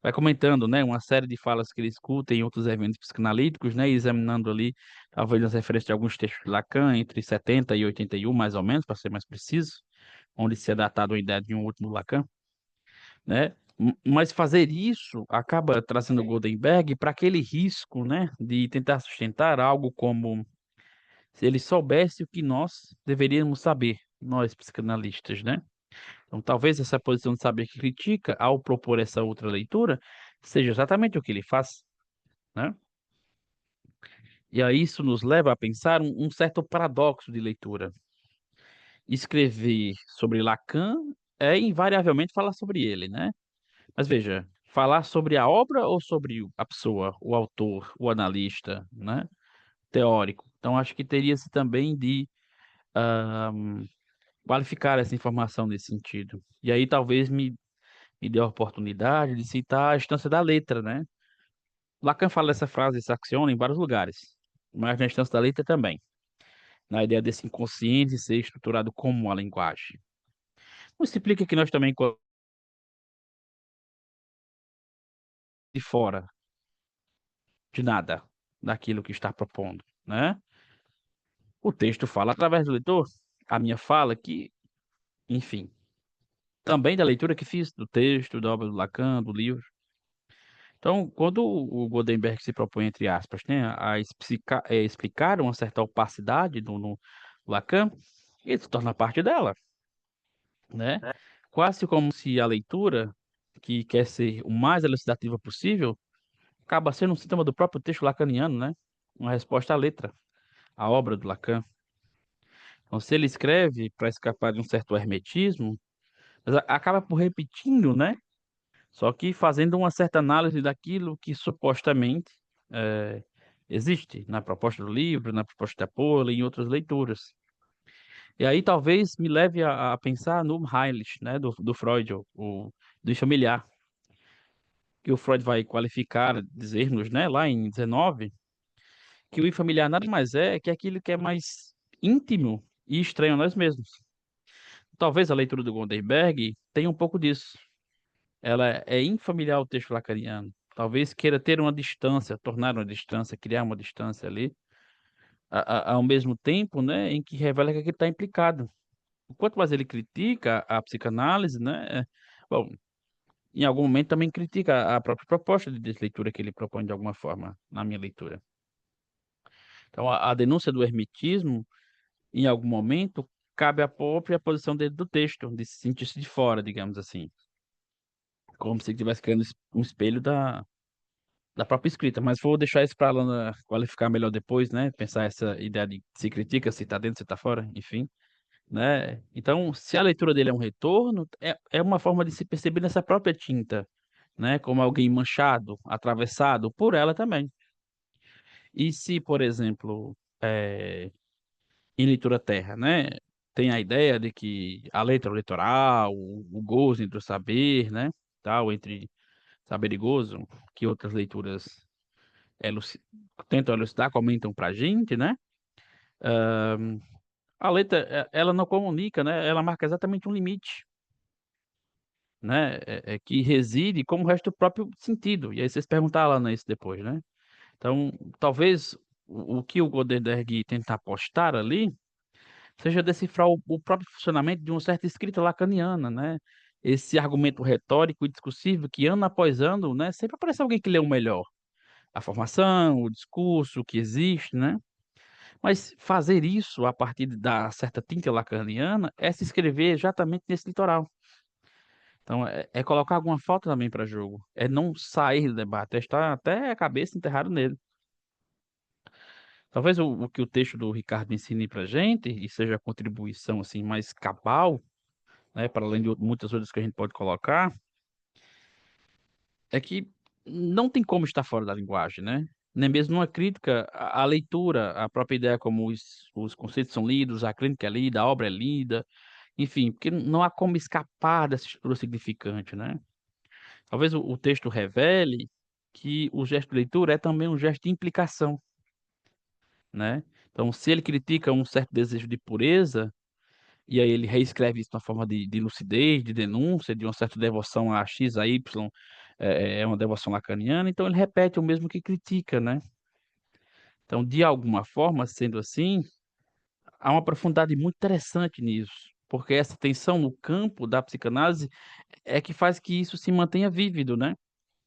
vai comentando, né, uma série de falas que ele escuta em outros eventos psicanalíticos, né, e examinando ali, talvez as referências de alguns textos de Lacan, entre 70 e 81, mais ou menos, para ser mais preciso, onde se é datado a ideia de um último Lacan, né? Mas fazer isso acaba trazendo Goldenberg para aquele risco, né, de tentar sustentar algo como se ele soubesse o que nós deveríamos saber, nós psicanalistas, né? Então, talvez essa posição de saber que critica, ao propor essa outra leitura, seja exatamente o que ele faz, né? E aí isso nos leva a pensar um certo paradoxo de leitura. Escrever sobre Lacan é invariavelmente falar sobre ele, né? Mas veja, falar sobre a obra ou sobre a pessoa, o autor, o analista, né? Teórico. Então, acho que teria-se também de ah, qualificar essa informação nesse sentido. E aí talvez me dê a oportunidade de citar a instância da letra, né? Lacan fala essa frase, esse axioma em vários lugares, mas na instância da letra também, na ideia desse inconsciente ser estruturado como uma linguagem. Não se implica que nós também, de fora de nada daquilo que está propondo, né? O texto fala através do leitor, a minha fala que, enfim, também da leitura que fiz do texto, da obra do Lacan, do livro. Então, quando o Goldenberg se propõe, entre aspas, né, a explicar uma certa opacidade no Lacan, ele se torna parte dela, né? Quase como se a leitura, que quer ser o mais elucidativa possível, acaba sendo um sintoma do próprio texto lacaniano, né? Uma resposta à letra, à obra do Lacan. Então, se ele escreve para escapar de um certo hermetismo, mas acaba por repetindo, né? Só que fazendo uma certa análise daquilo que supostamente eh, existe na proposta do livro, na proposta da Paula e em outras leituras. E aí talvez me leve a pensar no Heilig, né, do Freud, do familiar, que o Freud vai qualificar, dizer-nos, né, lá em 19, que o familiar nada mais é que aquilo que é mais íntimo e estranho a nós mesmos. Talvez a leitura do Gonderberg tenha um pouco disso. Ela é infamiliar ao texto lacaniano. Talvez queira ter uma distância, tornar uma distância, criar uma distância ali, ao mesmo tempo, né, em que revela que ele está implicado. Quanto mais ele critica a psicanálise, né, bom, em algum momento também critica a própria proposta de desleitura que ele propõe de alguma forma, na minha leitura. Então, a denúncia do hermetismo, em algum momento, cabe à própria posição dele do texto, de se sentir-se de fora, digamos assim, como se ele estivesse criando um espelho da própria escrita, mas vou deixar isso para a Alana qualificar melhor depois, né? Pensar essa ideia de se critica, se está dentro, se está fora, enfim, né? Então, se a leitura dele é um retorno, é uma forma de se perceber nessa própria tinta, né? Como alguém manchado, atravessado por ela também. E se, por exemplo, em leitura terra, né? Tem a ideia de que a letra litoral, o gozo entre o saber, né? Tal, entre saber e gozo, que outras leituras eluci- tentam elucidar, comentam pra gente, né? A letra, ela não comunica, né? Ela marca exatamente um limite, né? Que reside como o resto do próprio sentido. E aí vocês perguntaram lá nisso depois, né? Então, talvez o que o Goderdeg tenta apostar ali seja decifrar o próprio funcionamento de uma certa escrita lacaniana, né? Esse argumento retórico e discursivo que ano após ano, né, sempre aparece alguém que lê o melhor. A formação, o discurso, o que existe, né? Mas fazer isso a partir da certa tinta lacaniana é se inscrever exatamente nesse litoral. Então, é colocar alguma falta também para jogo. É não sair do debate, é estar até a cabeça enterrado nele. Talvez o que o texto do Ricardo ensine para gente, e seja a contribuição assim mais cabal, né, para além de muitas outras que a gente pode colocar, é que não tem como estar fora da linguagem, né? Nem mesmo uma crítica à leitura, à própria ideia como os conceitos são lidos, a crítica é lida, a obra é lida, enfim, porque não há como escapar dessa estrutura significante, né? Talvez o texto revele que o gesto de leitura é também um gesto de implicação, né? Então, se ele critica um certo desejo de pureza, e aí ele reescreve isso de uma forma de lucidez, de denúncia, de uma certa devoção a X, a Y, é uma devoção lacaniana, então ele repete o mesmo que critica, né? Então, de alguma forma, sendo assim, há uma profundidade muito interessante nisso, porque essa tensão no campo da psicanálise é que faz que isso se mantenha vívido, né?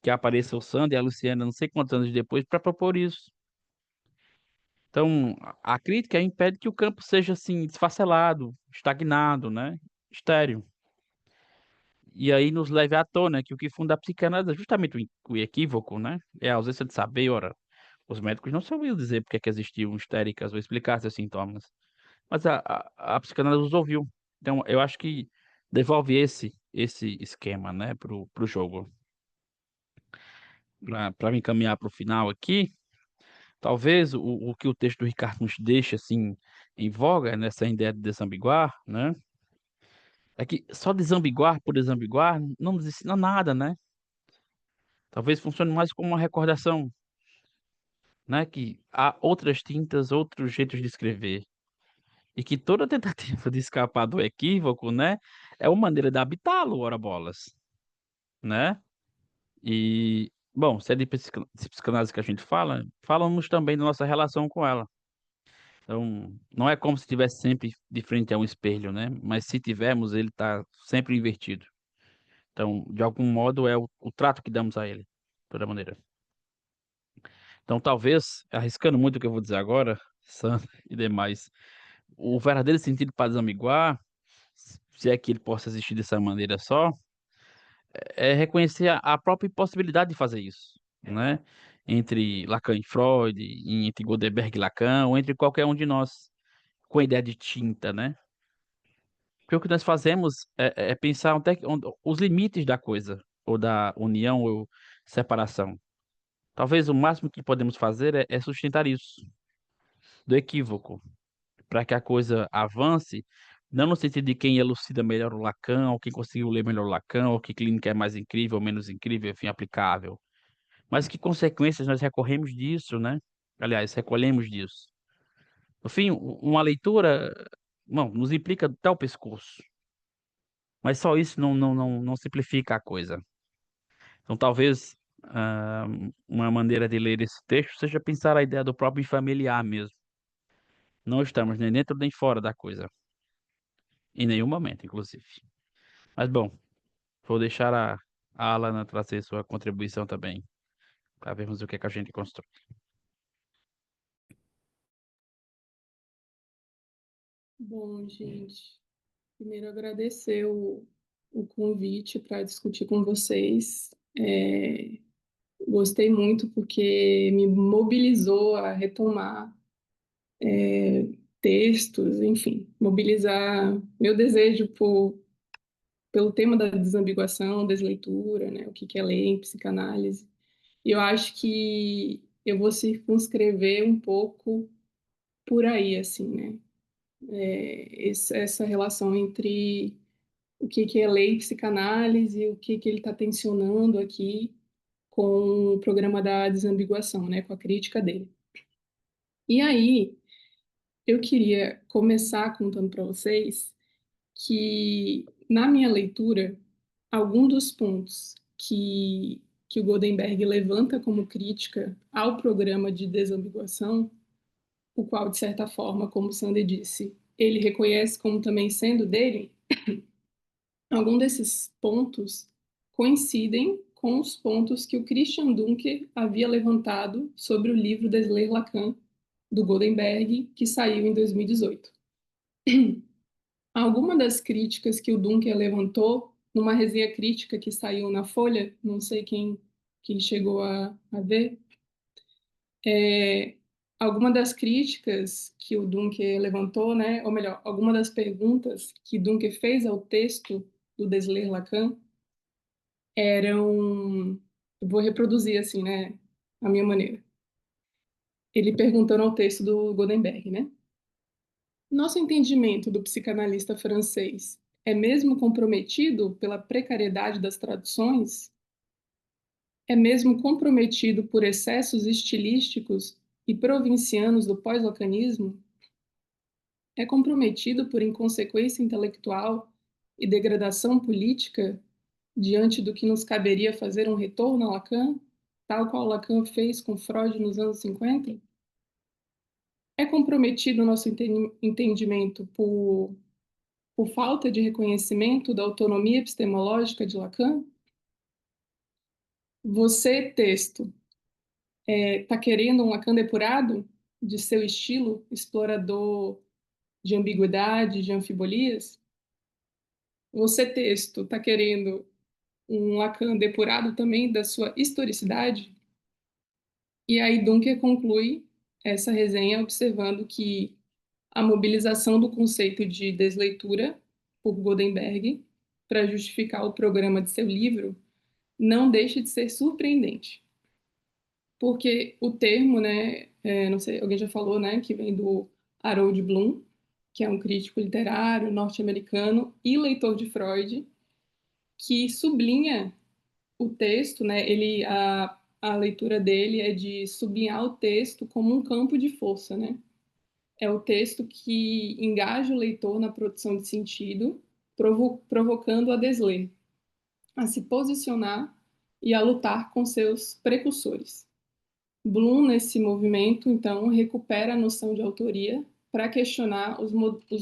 Que apareça o Sandro e a Luciana não sei quantos anos depois para propor isso. Então, a crítica impede que o campo seja assim desfacelado, estagnado, né? Estéril. E aí nos leve à tona que o que funda a psicanálise é justamente o equívoco, né? É a ausência de saber, ora, os médicos não sabiam dizer porque é que existiam histéricas ou explicar seus sintomas, mas a psicanálise os ouviu. Então, eu acho que devolve esse esquema, né, pro jogo. Para me encaminhar para o final aqui, talvez o que o texto do Ricardo nos deixa, assim, em voga, nessa ideia de desambiguar, né, é que só desambiguar por desambiguar não nos ensina nada, né? Talvez funcione mais como uma recordação, né, que há outras tintas, outros jeitos de escrever. E que toda tentativa de escapar do equívoco, né, é uma maneira de habitá-lo, ora bolas, né? E, bom, se é de psicanálise que a gente fala, falamos também da nossa relação com ela. Então, não é como se estivesse sempre de frente a um espelho, né? Mas se tivermos, ele está sempre invertido. Então, de algum modo, é o trato que damos a ele, de toda maneira. Então, talvez, arriscando muito o que eu vou dizer agora, Sam e demais, o verdadeiro sentido para desamiguar, se é que ele possa existir dessa maneira só, é reconhecer a própria impossibilidade de fazer isso, né? Entre Lacan e Freud, entre Godebert e Lacan, ou entre qualquer um de nós, com a ideia de tinta, né? Porque o que nós fazemos é pensar os limites da coisa, ou da união ou separação. Talvez o máximo que podemos fazer é sustentar isso, do equívoco, para que a coisa avance, não no sentido de quem elucida melhor o Lacan, ou quem conseguiu ler melhor o Lacan, ou que clínica é mais incrível ou menos incrível, enfim, aplicável. Mas que consequências nós recorremos disso, né? Aliás, recolhemos disso. No fim, uma leitura, não, nos implica até o pescoço. Mas só isso não simplifica a coisa. Então, talvez uma maneira de ler esse texto seja pensar a ideia do próprio familiar mesmo. Não estamos nem dentro nem fora da coisa. Em nenhum momento, inclusive. Mas, bom, vou deixar a Alana trazer sua contribuição também, para vermos o que é que a gente constrói. Bom, gente, primeiro agradecer o convite para discutir com vocês. Gostei muito porque me mobilizou a retomar textos, enfim, mobilizar meu desejo pelo tema da desambiguação, desleitura, né, o que é ler em psicanálise. E eu acho que eu vou circunscrever um pouco por aí, assim, né? Essa relação entre o que é lei e psicanálise, o que ele está tensionando aqui com o programa da desambiguação, né, com a crítica dele. E aí, eu queria começar contando para vocês que, na minha leitura, algum dos pontos que o Goldenberg levanta como crítica ao programa de desambiguação, o qual, de certa forma, como o Sander disse, ele reconhece como também sendo dele, algum desses pontos coincidem com os pontos que o Christian Dunker havia levantado sobre o livro Desler Lacan, do Goldenberg, que saiu em 2018. Alguma das críticas que o Dunker levantou numa resenha crítica que saiu na Folha, não sei quem chegou a ver, alguma das críticas que o Dunker levantou, né, ou melhor, alguma das perguntas que Dunker fez ao texto do Desler Lacan eram, eu vou reproduzir assim, né, a minha maneira. Ele perguntando ao texto do Goldenberg, né? Nosso entendimento do psicanalista francês é mesmo comprometido pela precariedade das traduções? É mesmo comprometido por excessos estilísticos e provincianos do pós-lacanismo? É comprometido por inconsequência intelectual e degradação política diante do que nos caberia fazer um retorno a Lacan, tal qual Lacan fez com Freud nos anos 50? É comprometido o nosso entendimento por falta de reconhecimento da autonomia epistemológica de Lacan? Você, texto, está querendo um Lacan depurado de seu estilo explorador de ambiguidade, de anfibolias? Você, texto, está querendo um Lacan depurado também da sua historicidade? E aí Dunker conclui essa resenha observando que a mobilização do conceito de desleitura por Goldenberg para justificar o programa de seu livro não deixa de ser surpreendente, porque o termo, né, não sei, alguém já falou, né, que vem do Harold Bloom, que é um crítico literário norte-americano e leitor de Freud, que sublinha o texto, né, a leitura dele é de sublinhar o texto como um campo de força, né? É o texto que engaja o leitor na produção de sentido, provocando a desler, a se posicionar e a lutar com seus precursores. Bloom, nesse movimento, então, recupera a noção de autoria para questionar os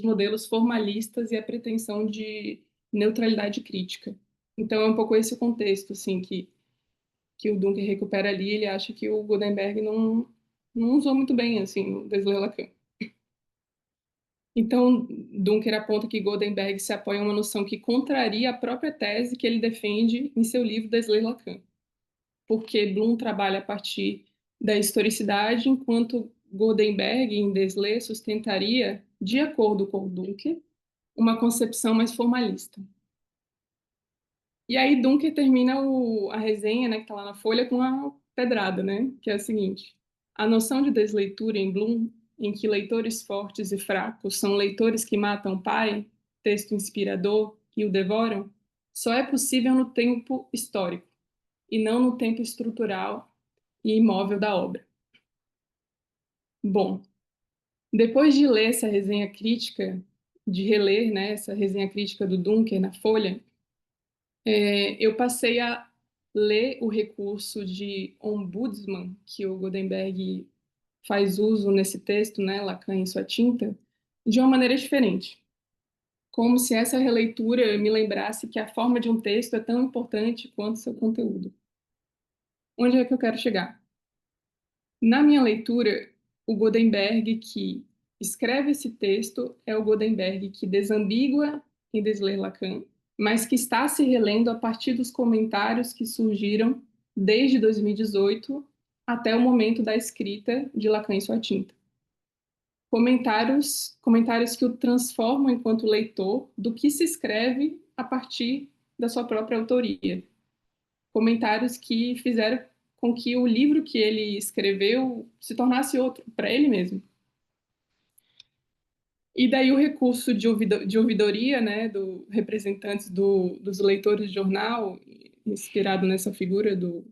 modelos formalistas e a pretensão de neutralidade crítica. Então, é um pouco esse o contexto, assim, que o Dunker recupera ali. Ele acha que o Goldenberg não usou muito bem, assim, o Desler Lacan. Então, Dunker aponta que Goldenberg se apoia em uma noção que contraria a própria tese que ele defende em seu livro Desler Lacan, porque Bloom trabalha a partir da historicidade, enquanto Goldenberg, em Desler, sustentaria, de acordo com Dunker, uma concepção mais formalista. E aí Dunker termina a resenha, né, que está lá na Folha, com uma pedrada, né, que é a seguinte: a noção de desleitura em Bloom, em que leitores fortes e fracos são leitores que matam o pai, texto inspirador, e o devoram, só é possível no tempo histórico, e não no tempo estrutural e imóvel da obra. Bom, depois de ler essa resenha crítica, de reler, né, essa resenha crítica do Dunker na Folha, eu passei a ler o recurso de ombudsman que o Goldenberg faz uso nesse texto, né, Lacan em sua tinta, de uma maneira diferente. Como se essa releitura me lembrasse que a forma de um texto é tão importante quanto seu conteúdo. Onde é que eu quero chegar? Na minha leitura, o Goldenberg que escreve esse texto é o Goldenberg que desambigua em Desler Lacan, mas que está se relendo a partir dos comentários que surgiram desde 2018 até o momento da escrita de Lacan em sua tinta. Comentários que o transformam enquanto leitor do que se escreve a partir da sua própria autoria. Comentários que fizeram com que o livro que ele escreveu se tornasse outro, para ele mesmo. E daí o recurso de ouvidoria, né, do representantes dos leitores de jornal, inspirado nessa figura do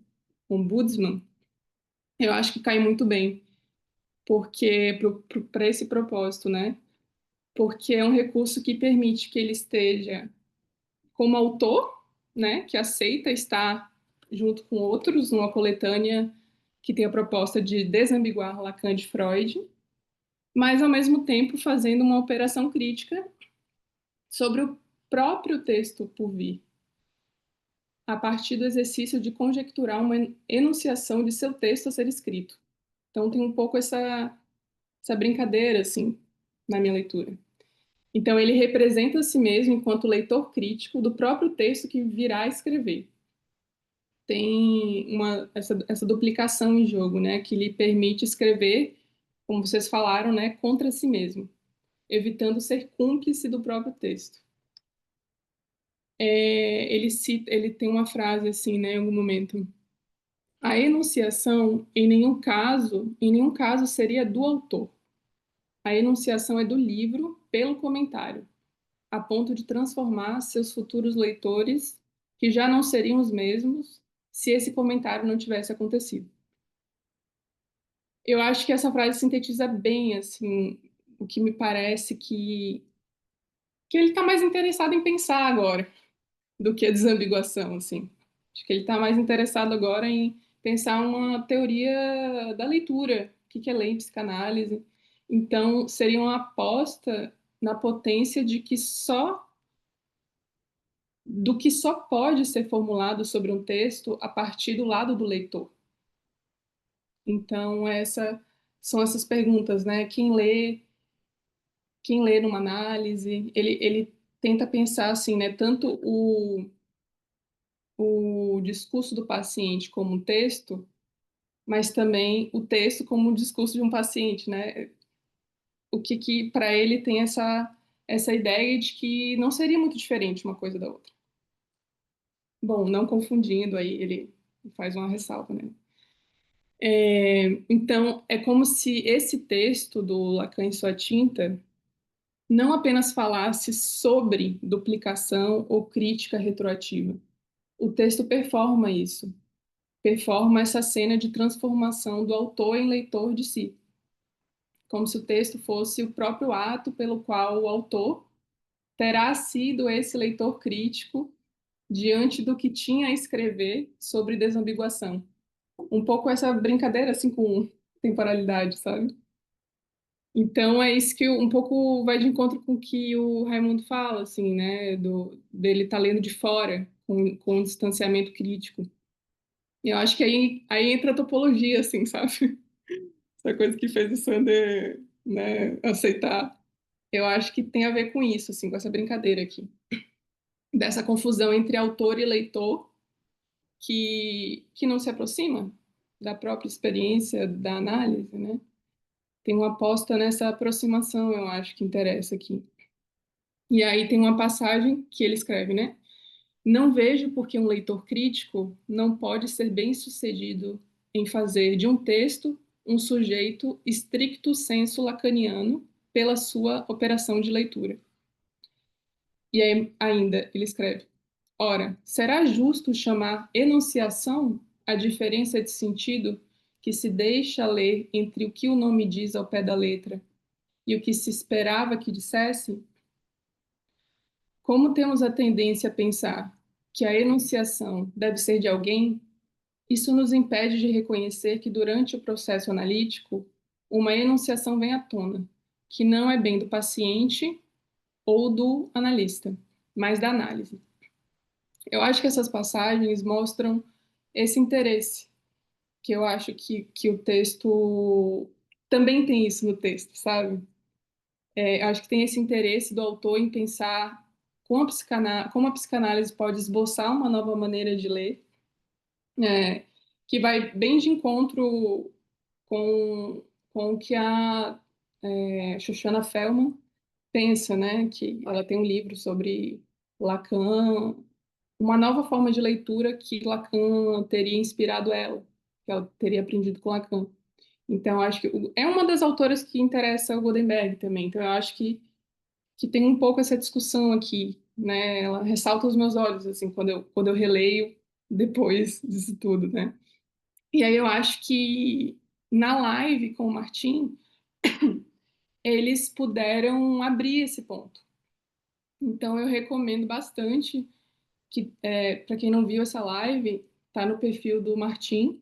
ombudsman, eu acho que cai muito bem, porque para esse propósito, né? Porque é um recurso que permite que ele esteja como autor, né, que aceita estar junto com outros numa coletânea que tem a proposta de desambiguar Lacan de Freud, mas ao mesmo tempo fazendo uma operação crítica sobre o próprio texto por vir, a partir do exercício de conjecturar uma enunciação de seu texto a ser escrito. Então tem um pouco essa brincadeira, assim, na minha leitura. Então, ele representa a si mesmo enquanto leitor crítico do próprio texto que virá escrever. Tem essa duplicação em jogo, né, que lhe permite escrever, como vocês falaram, né, contra si mesmo, evitando ser cúmplice do próprio texto. Ele tem uma frase assim, né, em algum momento. A enunciação, em nenhum caso seria do autor. A enunciação é do livro pelo comentário, a ponto de transformar seus futuros leitores, que já não seriam os mesmos se esse comentário não tivesse acontecido. Eu acho que essa frase sintetiza bem, assim, o que me parece que ele está mais interessado em pensar agora do que a desambiguação, assim. Acho que ele está mais interessado agora em pensar uma teoria da leitura, o que é ler em psicanálise. Então, seria uma aposta na potência do que só pode ser formulado sobre um texto a partir do lado do leitor. Então, são essas perguntas, né? Quem lê numa análise, ele tenta pensar assim, né? Tanto o discurso do paciente como um texto, mas também o texto como um discurso de um paciente, né? O que para ele tem essa ideia de que não seria muito diferente uma coisa da outra. Bom, não confundindo, aí ele faz uma ressalva, né? Então, é como se esse texto do Lacan e sua tinta não apenas falasse sobre duplicação ou crítica retroativa. O texto performa isso, performa essa cena de transformação do autor em leitor de si, como se o texto fosse o próprio ato pelo qual o autor terá sido esse leitor crítico diante do que tinha a escrever sobre desambiguação. Um pouco essa brincadeira assim com temporalidade, sabe? Então é isso que um pouco vai de encontro com o que o Raimundo fala, assim, né, dele estar lendo de fora, com um distanciamento crítico. E eu acho que aí entra a topologia, assim, sabe? Essa coisa que fez o Sander, né, aceitar. Eu acho que tem a ver com isso, assim, com essa brincadeira aqui. Dessa confusão entre autor e leitor que não se aproxima da própria experiência da análise, né? Tem uma aposta nessa aproximação, eu acho que interessa aqui. E aí tem uma passagem que ele escreve, né? Não vejo porque um leitor crítico não pode ser bem-sucedido em fazer de um texto um sujeito stricto sensu lacaniano pela sua operação de leitura. E aí, ainda ele escreve: ora, será justo chamar enunciação a diferença de sentido que se deixa ler entre o que o nome diz ao pé da letra e o que se esperava que dissesse? Como temos a tendência a pensar que a enunciação deve ser de alguém, isso nos impede de reconhecer que durante o processo analítico, uma enunciação vem à tona, que não é bem do paciente ou do analista, mas da análise. Eu acho que essas passagens mostram esse interesse, que eu acho que o texto também tem isso no texto, sabe? Acho que tem esse interesse do autor em pensar como a psicanálise pode esboçar uma nova maneira de ler, é, que vai bem de encontro com, com o que a Shoshana Fellman pensa, né? Que ela tem um livro sobre Lacan, uma nova forma de leitura que Lacan teria inspirado ela, que ela teria aprendido com Lacan. Então, acho que é uma das autoras que interessa o Goldenberg também. Então, eu acho que tem um pouco essa discussão aqui, né? Ela ressalta os meus olhos, assim, quando eu releio depois disso tudo, né? E aí eu acho que na live com o Martim, eles puderam abrir esse ponto. Então, eu recomendo bastante que, para quem não viu essa live, tá no perfil do Martim,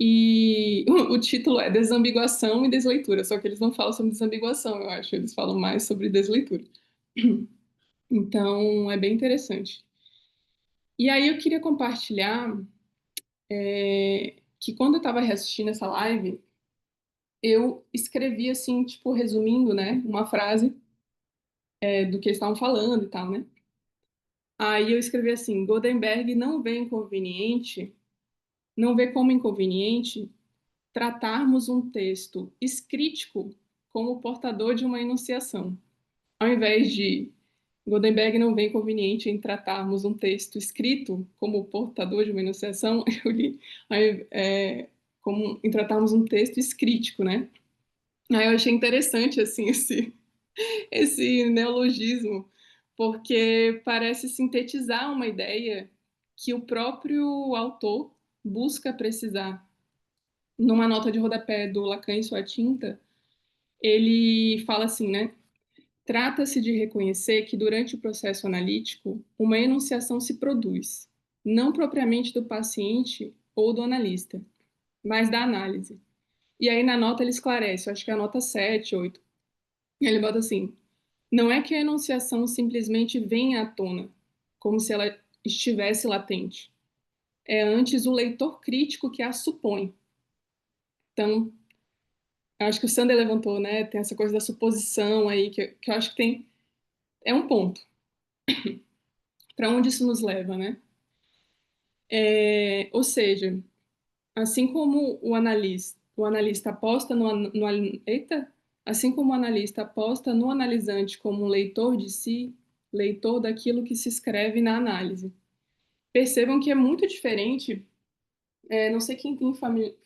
e o título é Desambiguação e Desleitura, só que eles não falam sobre desambiguação, eu acho, eles falam mais sobre desleitura. Então, é bem interessante. E aí eu queria compartilhar que quando eu estava reassistindo essa live, eu escrevi assim, tipo, resumindo, né, uma frase do que eles estavam falando e tal, né? Aí eu escrevi assim: Goldenberg não vê como inconveniente tratarmos um texto escrítico como portador de uma enunciação. Ao invés de Goldenberg não vê inconveniente em tratarmos um texto escrito como portador de uma enunciação, eu li como em tratarmos um texto escrítico, né? Aí eu achei interessante assim esse neologismo, porque parece sintetizar uma ideia que o próprio autor busca precisar. Numa nota de rodapé do Lacan e sua tinta, ele fala assim, né? Trata-se de reconhecer que durante o processo analítico, uma enunciação se produz, não propriamente do paciente ou do analista, mas da análise. E aí na nota ele esclarece, eu acho que é a nota 7, 8. Ele bota assim: não é que a enunciação simplesmente venha à tona, como se ela estivesse latente. É antes o leitor crítico que a supõe. Então, eu acho que o Sander levantou, né? Tem essa coisa da suposição aí, que eu acho que tem. É um ponto. Para onde isso nos leva, né? Ou seja, assim como o analista aposta eita, assim como o analista aposta no analisante como um leitor de si, leitor daquilo que se escreve na análise. Percebam que é muito diferente. Não sei quem tem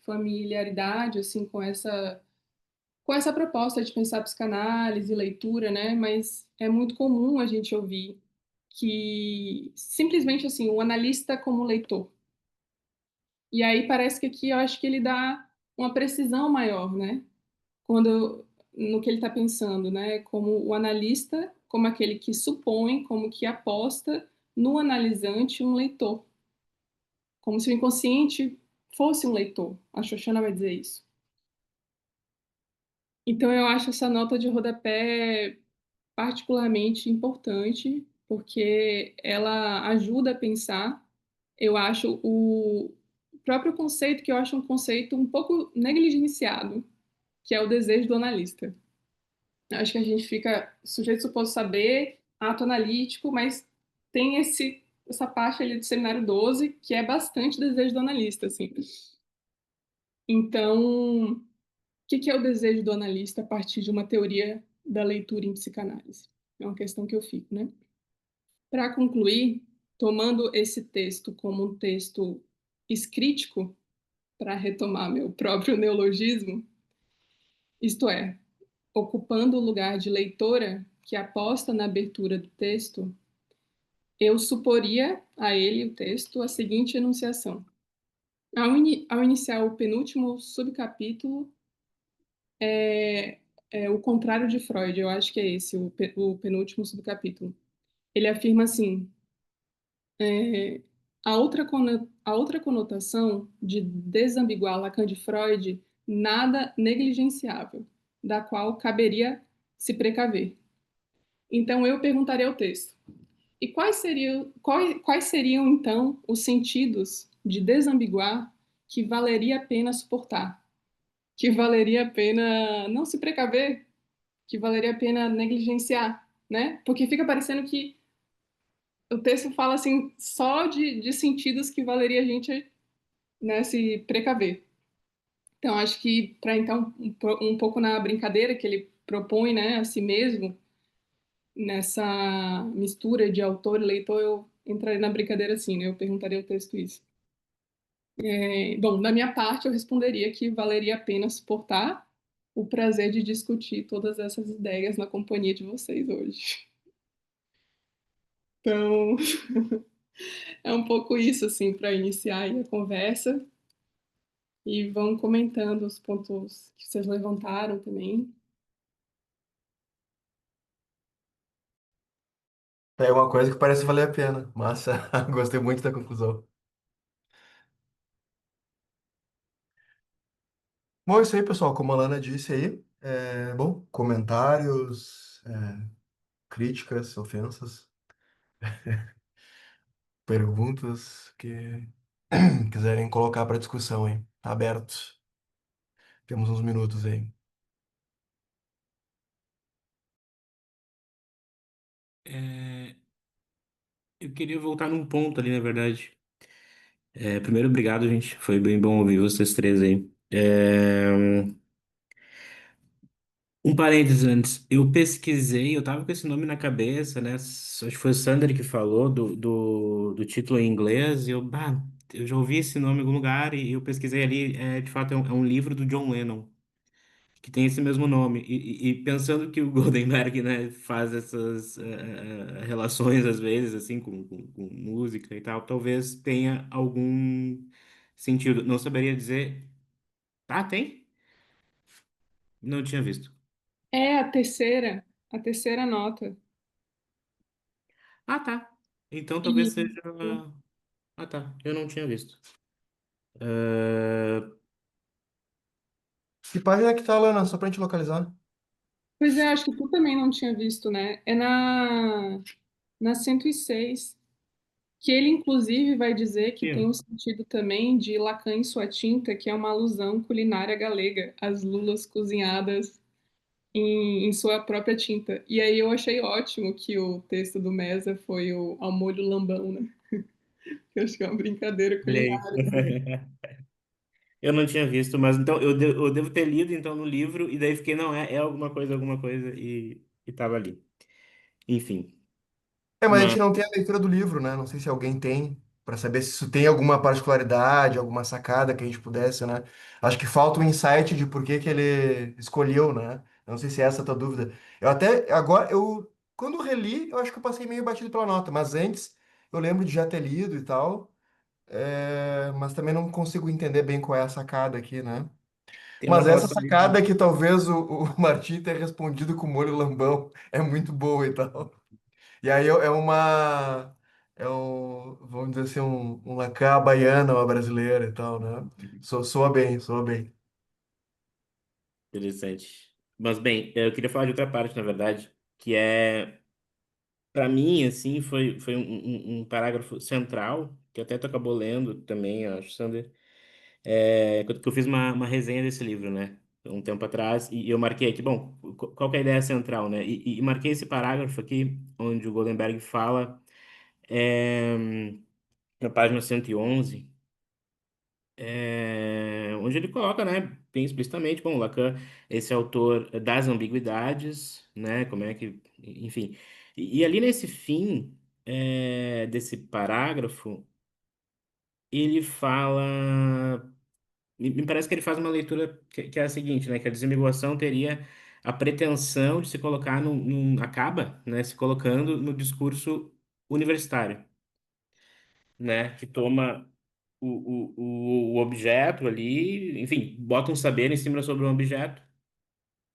familiaridade assim com essa proposta de pensar psicanálise, leitura, né? Mas é muito comum a gente ouvir que simplesmente assim o analista como leitor. E aí parece que aqui eu acho que ele dá uma precisão maior, né? Quando no que ele está pensando, né? Como o analista, como aquele que supõe, como que aposta no analisante um leitor, como se o inconsciente fosse um leitor. A Shoshana vai dizer isso. Então eu acho essa nota de rodapé particularmente importante, porque ela ajuda a pensar, eu acho, o próprio conceito, que eu acho um conceito um pouco negligenciado, que é o desejo do analista. Acho que a gente fica sujeito suposto saber, ato analítico, mas tem essa parte ali do seminário 12 que é bastante desejo do analista, assim. Então, o que é o desejo do analista a partir de uma teoria da leitura em psicanálise? É uma questão que eu fico, né? Para concluir, tomando esse texto como um texto escrítico, para retomar meu próprio neologismo, isto é, ocupando o lugar de leitora que aposta na abertura do texto, eu suporia a ele, o texto, a seguinte enunciação. Ao iniciar o penúltimo subcapítulo, é, é o contrário de Freud, eu acho que é esse, o penúltimo subcapítulo. Ele afirma assim: é, a outra conotação de desambiguar Lacan de Freud, nada negligenciável, da qual caberia se precaver. Então eu perguntaria ao texto: e quais seriam então os sentidos de desambiguar que valeria a pena suportar, que valeria a pena não se precaver, que valeria a pena negligenciar, né? Porque fica parecendo que o texto fala assim só de sentidos que valeria a gente, né, se precaver. Então acho que para entrar um pouco na brincadeira que ele propõe, né, a si mesmo, nessa mistura de autor e leitor, eu entraria na brincadeira assim, né? Eu perguntaria ao texto isso. Bom, da minha parte, eu responderia que valeria a pena suportar o prazer de discutir todas essas ideias na companhia de vocês hoje. Então, é um pouco isso, assim, para iniciar aí a conversa. E vão comentando os pontos que vocês levantaram também. É uma coisa que parece valer a pena. Massa, gostei muito da conclusão. Bom, é isso aí, pessoal. Como a Lana disse aí, bom, comentários, críticas, ofensas, perguntas que quiserem colocar para discussão aí. Tá aberto. Temos uns minutos aí. É, eu queria voltar num ponto ali, na verdade. Primeiro, obrigado, gente. Foi bem bom ouvir vocês três aí. Um parênteses antes. Eu pesquisei, eu tava com esse nome na cabeça, né? Acho que foi o Sander que falou do título em inglês. E eu já ouvi esse nome em algum lugar e eu pesquisei ali. De fato, é um livro do John Lennon, que tem esse mesmo nome. E pensando que o Goldenberg, né, faz essas relações às vezes, assim, com música e tal, talvez tenha algum sentido. Não saberia dizer. Ah, tem? Não tinha visto. É a terceira nota. Ah, tá. Então talvez E, seja. Ah, tá. Eu não tinha visto. Eh, Que página que tá, Lana? Só pra gente localizar. pois é, acho que tu também não tinha visto, né? É na 106 que ele inclusive vai dizer que tem Sim. um sentido também de Lacan em sua tinta, que é uma alusão culinária galega, as lulas cozinhadas em sua própria tinta. E aí eu achei ótimo que o texto do Mesa foi o ao molho lambão, né? Que eu acho que é uma brincadeira Olha aí. culinária também. Eu não tinha visto, mas então eu devo ter lido então no livro e daí fiquei, não, é alguma coisa e tava ali. Enfim. É, mas a Mas gente não tem a leitura do livro, né? Não sei se alguém tem, para saber se isso tem alguma particularidade, alguma sacada que a gente pudesse, né? Acho que falta um insight de por que que ele escolheu, né? Eu não sei se é essa a tua dúvida. Eu até, agora, quando reli, eu acho que eu passei meio batido pela nota, mas antes eu lembro de já ter lido e tal, mas também não consigo entender bem qual é a sacada aqui, né? tem uma Mas essa relação sacada ali. que talvez o Martim tenha respondido com molho lambão é muito boa e tal. E aí vamos dizer assim, um Lacan baiana, uma brasileira e tal, né? Soa bem, soa bem. Interessante. Mas bem, eu queria falar de outra parte, na verdade, que é, para mim, assim, foi um parágrafo central, que até tu acabou lendo também, eu acho, Sander. Que eu fiz uma resenha desse livro, né? Um tempo atrás, e eu marquei aqui, bom, qual que é a ideia central, né? E marquei esse parágrafo aqui, onde o Goldenberg fala, é, na página 111, onde ele coloca, né, bem explicitamente, bom, Lacan, esse autor das ambiguidades, né, como é que, enfim. E ali nesse fim, desse parágrafo, ele fala. Me parece que ele faz uma leitura que é a seguinte, né? Que a desambiguação teria a pretensão de se colocar acaba, né? Se colocando no discurso universitário, né? Que toma o objeto ali, enfim, bota um saber em cima sobre um objeto,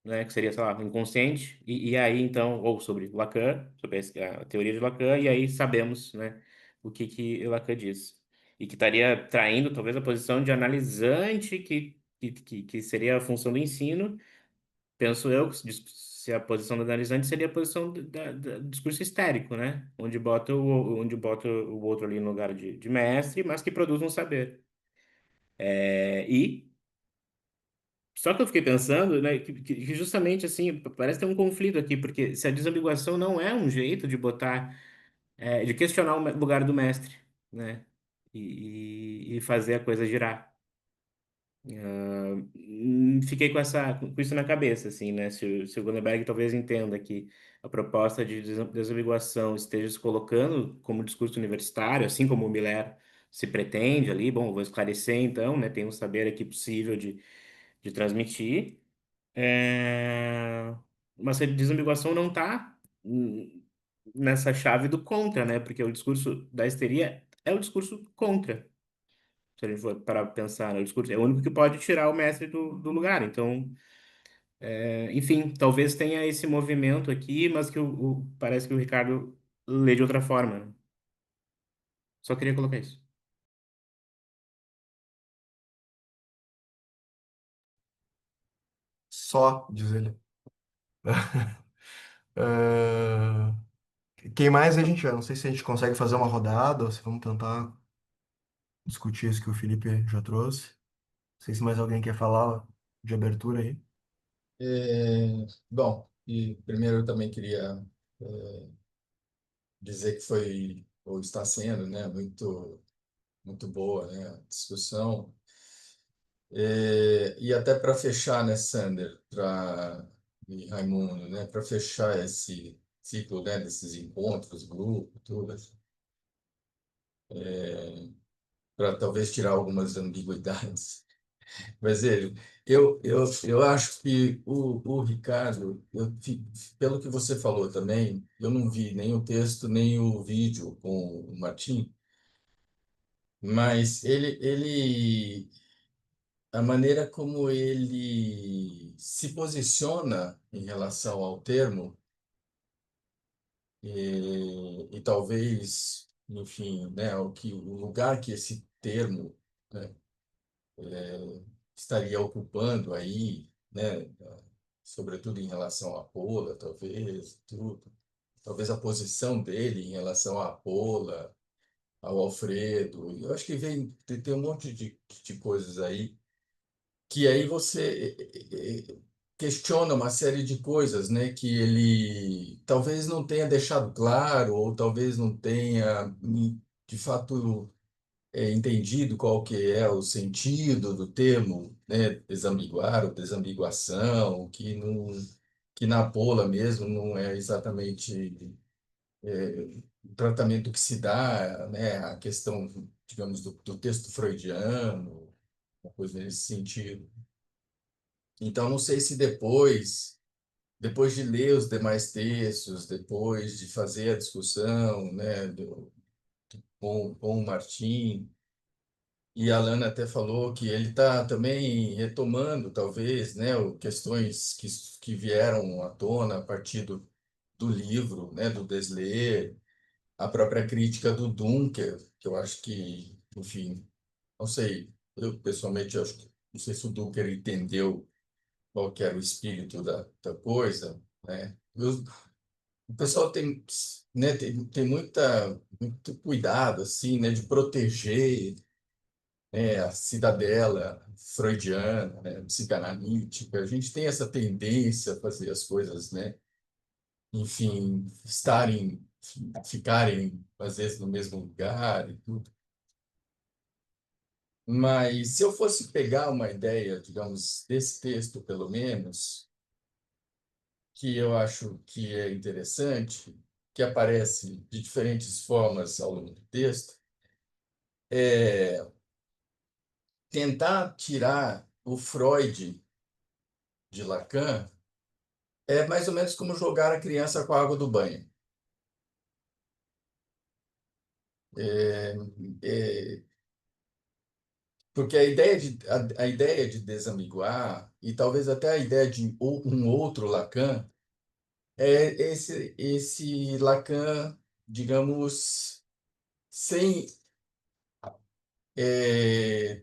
né? Que seria, sei lá, o inconsciente, e aí então, ou sobre Lacan, sobre a teoria de Lacan, e aí sabemos, né? O que Lacan diz. E que estaria traindo talvez a posição de analisante, que seria a função do ensino, penso eu, se a posição do analisante seria a posição do discurso histérico, né? Onde bota o outro ali no lugar de mestre, mas que produz um saber. E só que eu fiquei pensando, né, que justamente assim, parece ter um conflito aqui, porque se a desambiguação não é um jeito de botar, de questionar o lugar do mestre, né, e fazer a coisa girar. Fiquei com isso na cabeça, assim, né, se o Goldberg talvez entenda que a proposta de desambiguação esteja se colocando como discurso universitário, assim como o Miller se pretende ali, bom, vou esclarecer então, né, tem um saber aqui possível de transmitir. É, Mas a desambiguação não está nessa chave do contra, né? Porque o discurso da histeria é o discurso contra. Se a gente for para pensar, né? O discurso é o único que pode tirar o mestre do lugar. Então, enfim, talvez tenha esse movimento aqui, mas que parece que o Ricardo lê de outra forma, né? Só queria colocar isso. Só, diz ele. Ah, quem mais a gente, eu não sei se a gente consegue fazer uma rodada ou se vamos tentar discutir isso que o Felipe já trouxe. Não sei se mais alguém quer falar. de abertura aí. Bom, e primeiro eu também queria dizer que foi, ou está sendo, né, muito boa, né, a discussão. E até para fechar, né, Sander, e Raimundo, né, para fechar esse ciclo, né, desses encontros, grupo, tudo, para talvez tirar algumas ambiguidades. Mas eu acho que o Ricardo, pelo que você falou também, eu não vi nem o texto nem o vídeo com o Martim, mas a maneira como ele se posiciona em relação ao termo, e talvez, enfim, né, o lugar que esse termo, né, estaria ocupando aí, né, sobretudo em relação à Pola, talvez, tudo. Talvez a posição dele em relação à Pola, ao Alfredo. Eu acho que tem um monte de coisas aí que aí você questiona uma série de coisas, né, que ele talvez não tenha deixado claro ou talvez não tenha de fato entendido qual que é o sentido do termo, né, desambiguar ou desambiguação, que na Pola mesmo não é exatamente o tratamento que se dá, né, a questão, digamos, do texto freudiano, uma coisa nesse sentido. Então, não sei se depois de ler os demais textos, depois de fazer a discussão, né, com o Martim, e a Lana até falou que ele está também retomando, talvez, né, questões que vieram à tona a partir do livro, né, do Desler, a própria crítica do Dunker, que eu acho que, enfim, não sei, eu pessoalmente acho que, não sei se o Dunker entendeu qual que era o espírito da coisa, né? O pessoal tem, né, tem muito cuidado, assim, né, de proteger, né, a cidadela freudiana, né, psicanalítica. A gente tem essa tendência a fazer as coisas, né, enfim, ficarem, às vezes, no mesmo lugar e tudo. Mas se eu fosse pegar uma ideia, digamos, desse texto, pelo menos, que eu acho que é interessante, que aparece de diferentes formas ao longo do texto, é tentar tirar o Freud de Lacan é mais ou menos como jogar a criança com a água do banho. É, é, porque a ideia de desambiguar, e talvez até a ideia de um outro Lacan, é esse Lacan, digamos, sem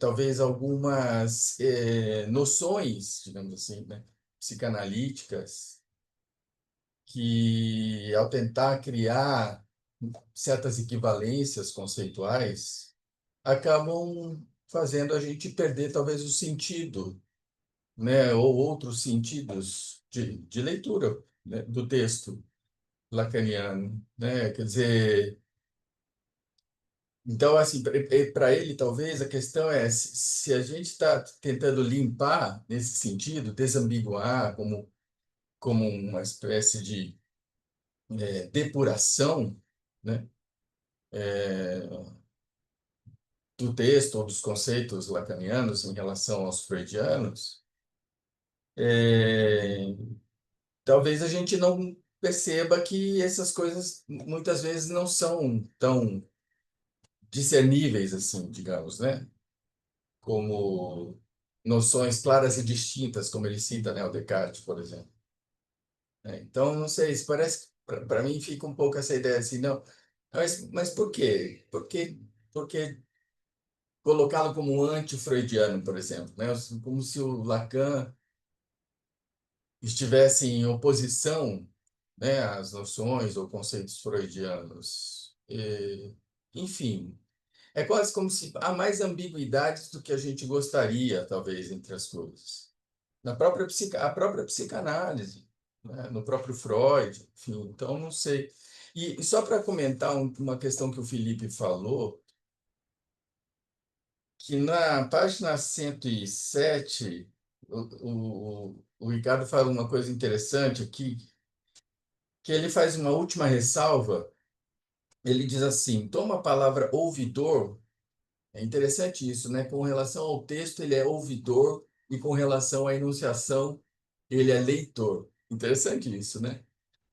talvez algumas noções, digamos assim, né, psicanalíticas, que ao tentar criar certas equivalências conceituais, acabam fazendo a gente perder talvez o sentido, né, ou outros sentidos de leitura, né, do texto lacaniano, né? Quer dizer, então, assim, para ele, talvez a questão é se a gente está tentando limpar nesse sentido, desambiguar como uma espécie de depuração, né, do texto ou dos conceitos lacanianos em relação aos freudianos, é, talvez a gente não perceba que essas coisas muitas vezes não são tão discerníveis assim, digamos, né? Como noções claras e distintas, como ele cita, né, o Descartes, por exemplo. Então, não sei, isso parece, para mim fica um pouco essa ideia assim, não, mas por quê? Porque colocá-lo como um anti-freudiano, por exemplo, né? Como se o Lacan estivesse em oposição, né, às noções ou conceitos freudianos. Enfim, é quase como se há mais ambiguidades do que a gente gostaria, talvez, entre as coisas. a própria psicanálise, né? No próprio Freud, enfim, então não sei. E só para comentar uma questão que o Felipe falou, que na página 107 o Ricardo fala uma coisa interessante aqui, que ele faz uma última ressalva. Ele diz assim: toma a palavra ouvidor. É interessante isso, né? Com relação ao texto, ele é ouvidor, e com relação à enunciação, ele é leitor. Interessante isso, né?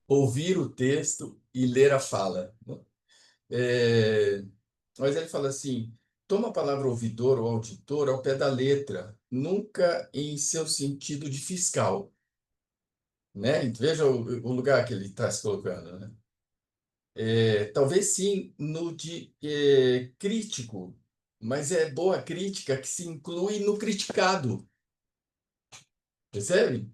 Ouvir o texto e ler a fala, né? É, mas ele fala assim: toma a palavra ouvidor ou auditor ao pé da letra, nunca em seu sentido de fiscal, né? Veja o lugar que ele está se colocando, né? Talvez sim no de crítico, mas é boa crítica que se inclui no criticado, percebe?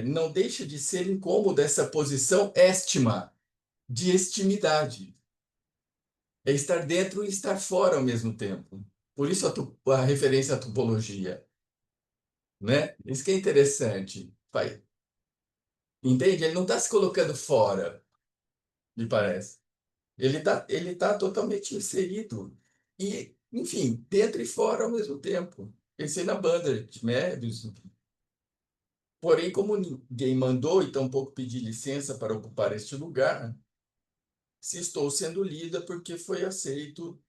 Não deixa de ser incômoda essa posição éstima, de estimidade. É estar dentro e estar fora ao mesmo tempo. Por isso a referência à topologia, né? Isso que é interessante. Pai, entende? Ele não está se colocando fora, me parece. Ele tá totalmente inserido. E, enfim, dentro e fora ao mesmo tempo. Pensei na banda de médios. Porém, como ninguém mandou e tampouco pedi licença para ocupar este lugar, se estou sendo lida porque foi aceito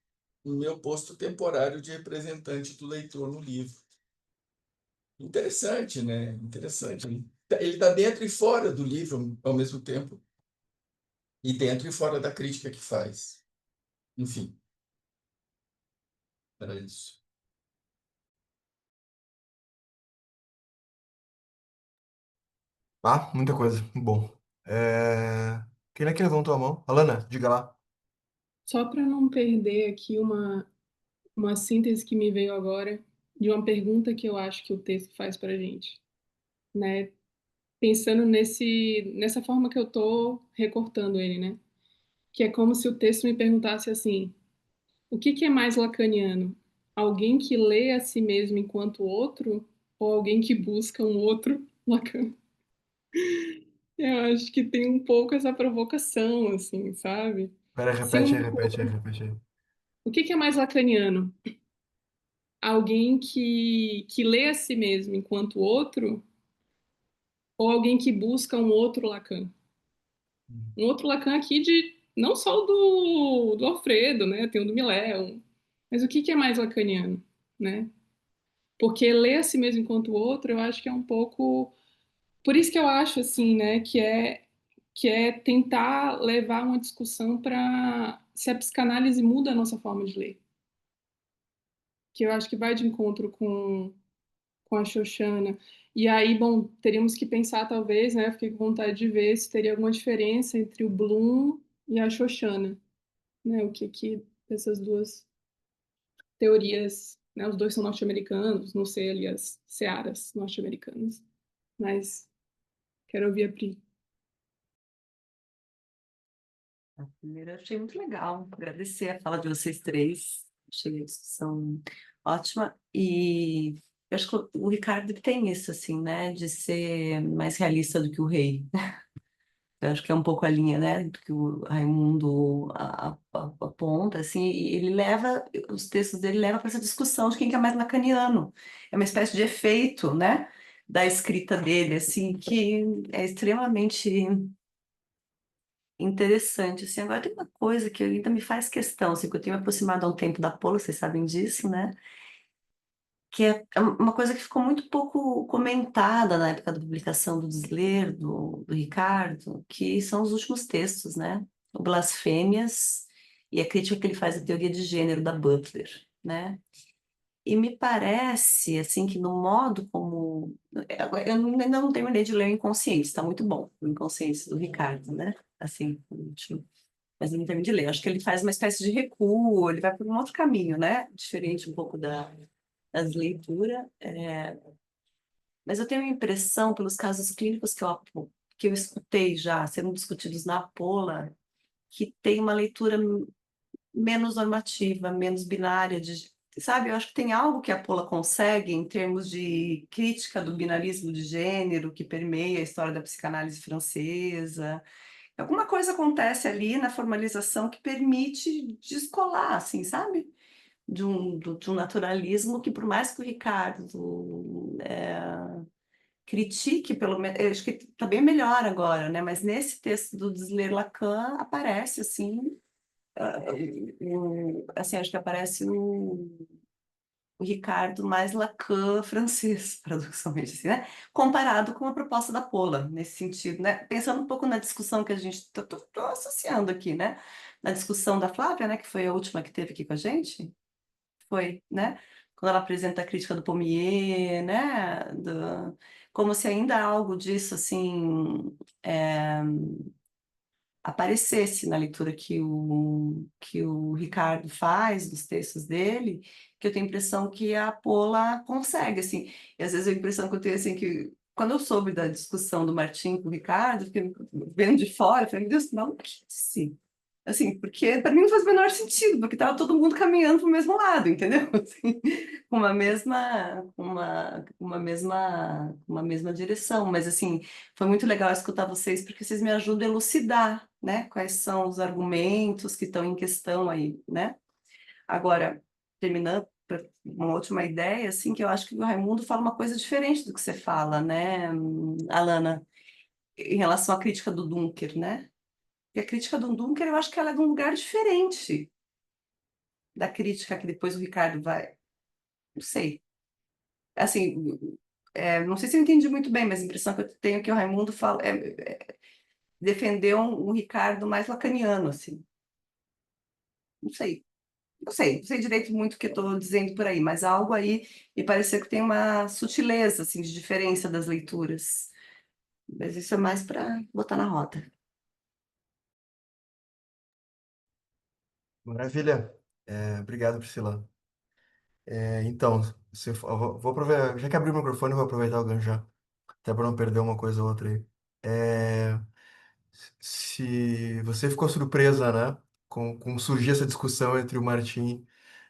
o meu posto temporário de representante do leitor no livro. Interessante, né? Interessante. Ele está dentro e fora do livro ao mesmo tempo. E dentro e fora da crítica que faz. Enfim, era isso. Ah, muita coisa. Bom. Quem é que levantou a mão? Alana, diga lá. Só para não perder aqui uma síntese que me veio agora de uma pergunta que eu acho que o texto faz para a gente, né? Pensando nessa forma que eu tô recortando ele, né? Que é como se o texto me perguntasse assim: o que que é mais lacaniano? Alguém que lê a si mesmo enquanto outro ou alguém que busca um outro Lacan? Eu acho que tem um pouco essa provocação, assim, sabe? Pera, Se um, repete aí. o que que é mais lacaniano? Alguém que lê a si mesmo enquanto outro ou alguém que busca um outro Lacan? Um outro Lacan aqui de não só do Alfredo, né? Tem o do Millet, mas o que que é mais lacaniano, né? Porque ler a si mesmo enquanto outro, eu acho que é um pouco. Por isso que eu acho, assim, né, que é tentar levar uma discussão para se a psicanálise muda a nossa forma de ler. Que eu acho que vai de encontro com a Xoxana. E aí, bom, teríamos que pensar, talvez, né? Fiquei com vontade de ver se teria alguma diferença entre o Bloom e a Xoxana, né? O que que essas duas teorias, né? Os dois são norte-americanos, não sei ali as searas norte-americanas, mas quero ouvir a Pri. Primeiro, eu achei muito legal. Agradecer a fala de vocês três. Achei a discussão ótima. E eu acho que o Ricardo tem isso, assim, né? De ser mais realista do que o rei. Eu acho que é um pouco a linha, né? Do que o Raimundo aponta, assim. E ele leva, os textos dele levam para essa discussão de quem que é mais lacaniano. É uma espécie de efeito, né? Da escrita dele, assim, que é extremamente interessante, assim. Agora tem uma coisa que ainda me faz questão, assim, que eu tenho me aproximado há um tempo da Paula, vocês sabem disso, né? Que é uma coisa que ficou muito pouco comentada na época da publicação do Desler, do Ricardo, que são os últimos textos, né? O Blasfêmias e a crítica que ele faz à teoria de gênero da Butler, né? E me parece, assim, que no modo como... ainda não terminei de ler o Inconsciente, está muito bom, o Inconsciente do Ricardo, né? Assim, o último. Mas eu não terminei de ler. Acho que ele faz uma espécie de recuo, ele vai por um outro caminho, né? Diferente um pouco das leituras. Mas eu tenho a impressão, pelos casos clínicos que eu escutei já sendo discutidos na Pola, que tem uma leitura menos normativa, menos binária sabe, eu acho que tem algo que a Paula consegue em termos de crítica do binarismo de gênero que permeia a história da psicanálise francesa. Alguma coisa acontece ali na formalização que permite descolar, assim, sabe? De um naturalismo que, por mais que o Ricardo critique, pelo menos, eu acho que está bem melhor agora, né? Mas nesse texto do Desler Lacan aparece, assim, assim, acho que aparece o Ricardo mais Lacan francês, paradoxalmente, assim, né? Comparado com a proposta da Pola, nesse sentido, né? Pensando um pouco na discussão que a gente tô associando aqui, né? Na discussão da Flávia, né? Que foi a última que teve aqui com a gente, foi, né? Quando ela apresenta a crítica do Pommier, né? Como se ainda algo disso, assim, aparecesse na leitura que o Ricardo faz dos textos dele, que eu tenho a impressão que a Pola consegue, assim. E às vezes a impressão que eu tenho, assim, que quando eu soube da discussão do Martim com o Ricardo, eu fiquei vendo de fora, eu falei, meu Deus, não, que sim. Assim, porque para mim não faz o menor sentido, porque estava todo mundo caminhando para o mesmo lado, entendeu? Assim, com uma mesma direção. Mas assim, foi muito legal escutar vocês, porque vocês me ajudam a elucidar, né? Quais são os argumentos que estão em questão aí, né? Agora, terminando, uma última ideia, assim, que eu acho que o Raimundo fala uma coisa diferente do que você fala, né, Alana, em relação à crítica do Dunker, né? E a crítica do Dunker, eu acho que ela é de um lugar diferente da crítica que depois o Ricardo vai. Não sei. Assim, não sei se eu entendi muito bem, mas a impressão que eu tenho é que o Raimundo fala, defendeu um Ricardo mais lacaniano, assim. Não sei. Não sei direito muito o que eu estou dizendo por aí, mas algo aí me pareceu que tem uma sutileza, assim, de diferença das leituras. Mas isso é mais para botar na roda. Maravilha. Obrigado, Priscila. Então, vou aproveitar, já que abri o microfone, eu vou aproveitar o gancho já, até para não perder uma coisa ou outra aí. É, se você ficou surpresa, né, com surgir essa discussão entre o Martin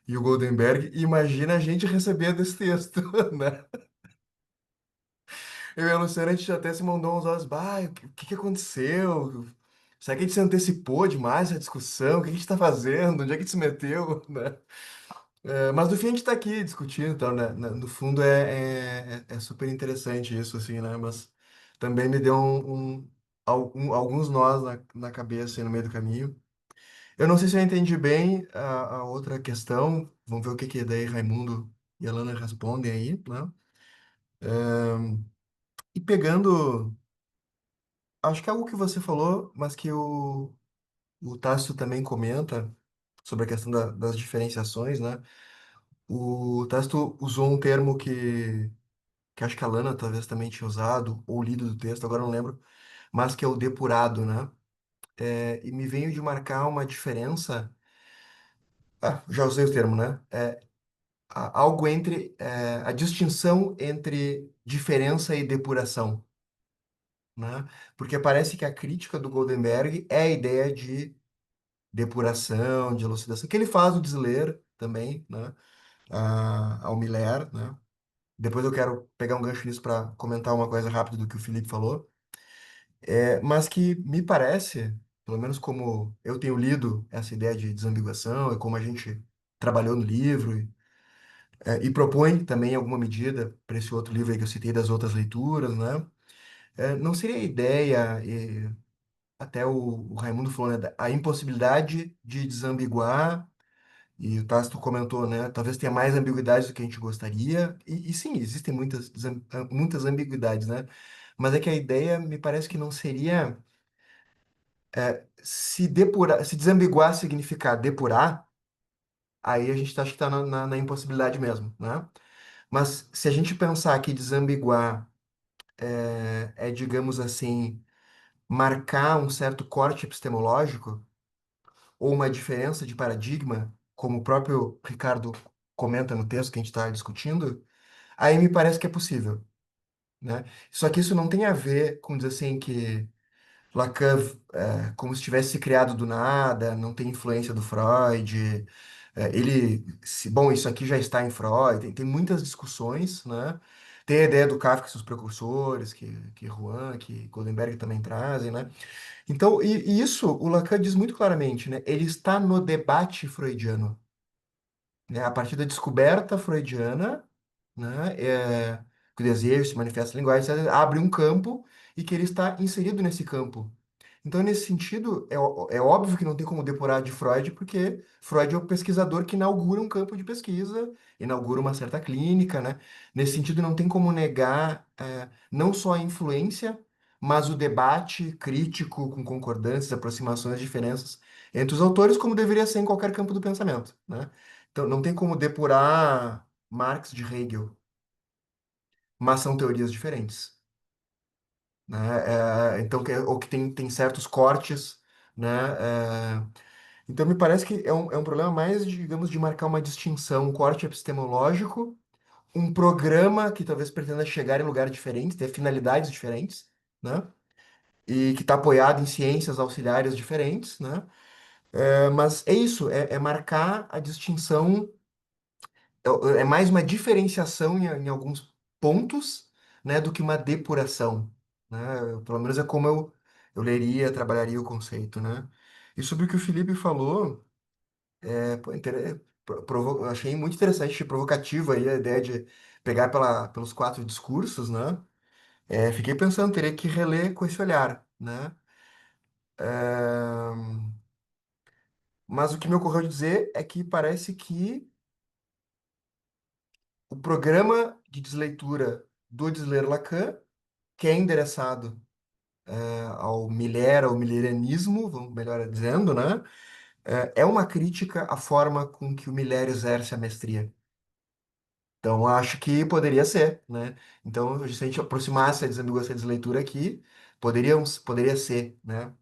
e o Goldenberg, imagina a gente recebendo esse texto, né? Eu e a Luciana, a gente até se mandou uns olhos, bah, o que aconteceu? Será que a gente se antecipou demais essa discussão? O que a gente está fazendo? Onde é que a gente se meteu, né? Mas no fim a gente está aqui discutindo, então, né? No fundo é super interessante isso, assim, né? Mas também me deu alguns nós na cabeça e no meio do caminho. Eu não sei se eu entendi bem a outra questão. Vamos ver o que daí Raimundo e Alana respondem aí, né? E pegando, acho que é algo que você falou, mas que o Tácito também comenta sobre a questão das diferenciações, né? O Tácito usou um termo que acho que a Lana talvez também tinha usado, ou lido do texto, agora não lembro, mas que é o depurado, né? E me veio de marcar uma diferença, já usei o termo, né? Algo entre, a distinção entre diferença e depuração, né? Porque parece que a crítica do Goldenberg é a ideia de depuração, de elucidação, que ele faz o Desler também, né? Ao Miller, né? Depois eu quero pegar um gancho nisso para comentar uma coisa rápida do que o Felipe falou. Mas que me parece, pelo menos como eu tenho lido essa ideia de desambiguação e como a gente trabalhou no livro, e propõe também alguma medida para esse outro livro aí que eu citei das outras leituras, né? Não seria a ideia, até o Raimundo falou, né, a impossibilidade de desambiguar, e o Tácito comentou, né, talvez tenha mais ambiguidades do que a gente gostaria, e sim, existem muitas ambiguidades, né? Mas é que a ideia me parece que não seria se depurar, se desambiguar significar depurar, aí a gente acha que está na impossibilidade mesmo, né? Mas se a gente pensar que desambiguar digamos assim, marcar um certo corte epistemológico ou uma diferença de paradigma, como o próprio Ricardo comenta no texto que a gente está discutindo, aí me parece que é possível, né? Só que isso não tem a ver com dizer assim que Lacan, como se tivesse se criado do nada, não tem influência do Freud, Bom, isso aqui já está em Freud, tem muitas discussões, né? Tem a ideia do Kafka e seus precursores, que Juan, que Goldenberg também trazem, né? Então, e isso o Lacan diz muito claramente, né? Ele está no debate freudiano, né? A partir da descoberta freudiana, né? Que o desejo se manifesta em linguagem, etc., abre um campo e que ele está inserido nesse campo. Então, nesse sentido, é óbvio que não tem como depurar de Freud, porque Freud é o pesquisador que inaugura um campo de pesquisa, inaugura uma certa clínica, né? Nesse sentido, não tem como negar não só a influência, mas o debate crítico, com concordâncias, aproximações, diferenças entre os autores, como deveria ser em qualquer campo do pensamento, né? Então, não tem como depurar Marx de Hegel, mas são teorias diferentes, né? Então, ou que tem certos cortes, né? Então, me parece que é um problema mais, digamos, de marcar uma distinção, um corte epistemológico, um programa que talvez pretenda chegar em lugares diferentes, ter finalidades diferentes, né? E que está apoiado em ciências auxiliares diferentes, né? Mas é isso, é marcar a distinção, é mais uma diferenciação em alguns pontos, né, do que uma depuração, né? Pelo menos é como eu leria, trabalharia o conceito, né? E sobre o que o Felipe falou, pô, eu achei muito interessante e provocativa aí a ideia de pegar pelos quatro discursos, né? Fiquei pensando, teria que reler com esse olhar, né? É, mas o que me ocorreu de dizer é que parece que o programa de desleitura do Desler Lacan, que é endereçado ao millerianismo, vamos melhor dizendo, né? É uma crítica à forma com que o Miller exerce a mestria. Então, acho que poderia ser, né? Então, se a gente aproximasse a desambiguação de leitura aqui, poderia ser, né?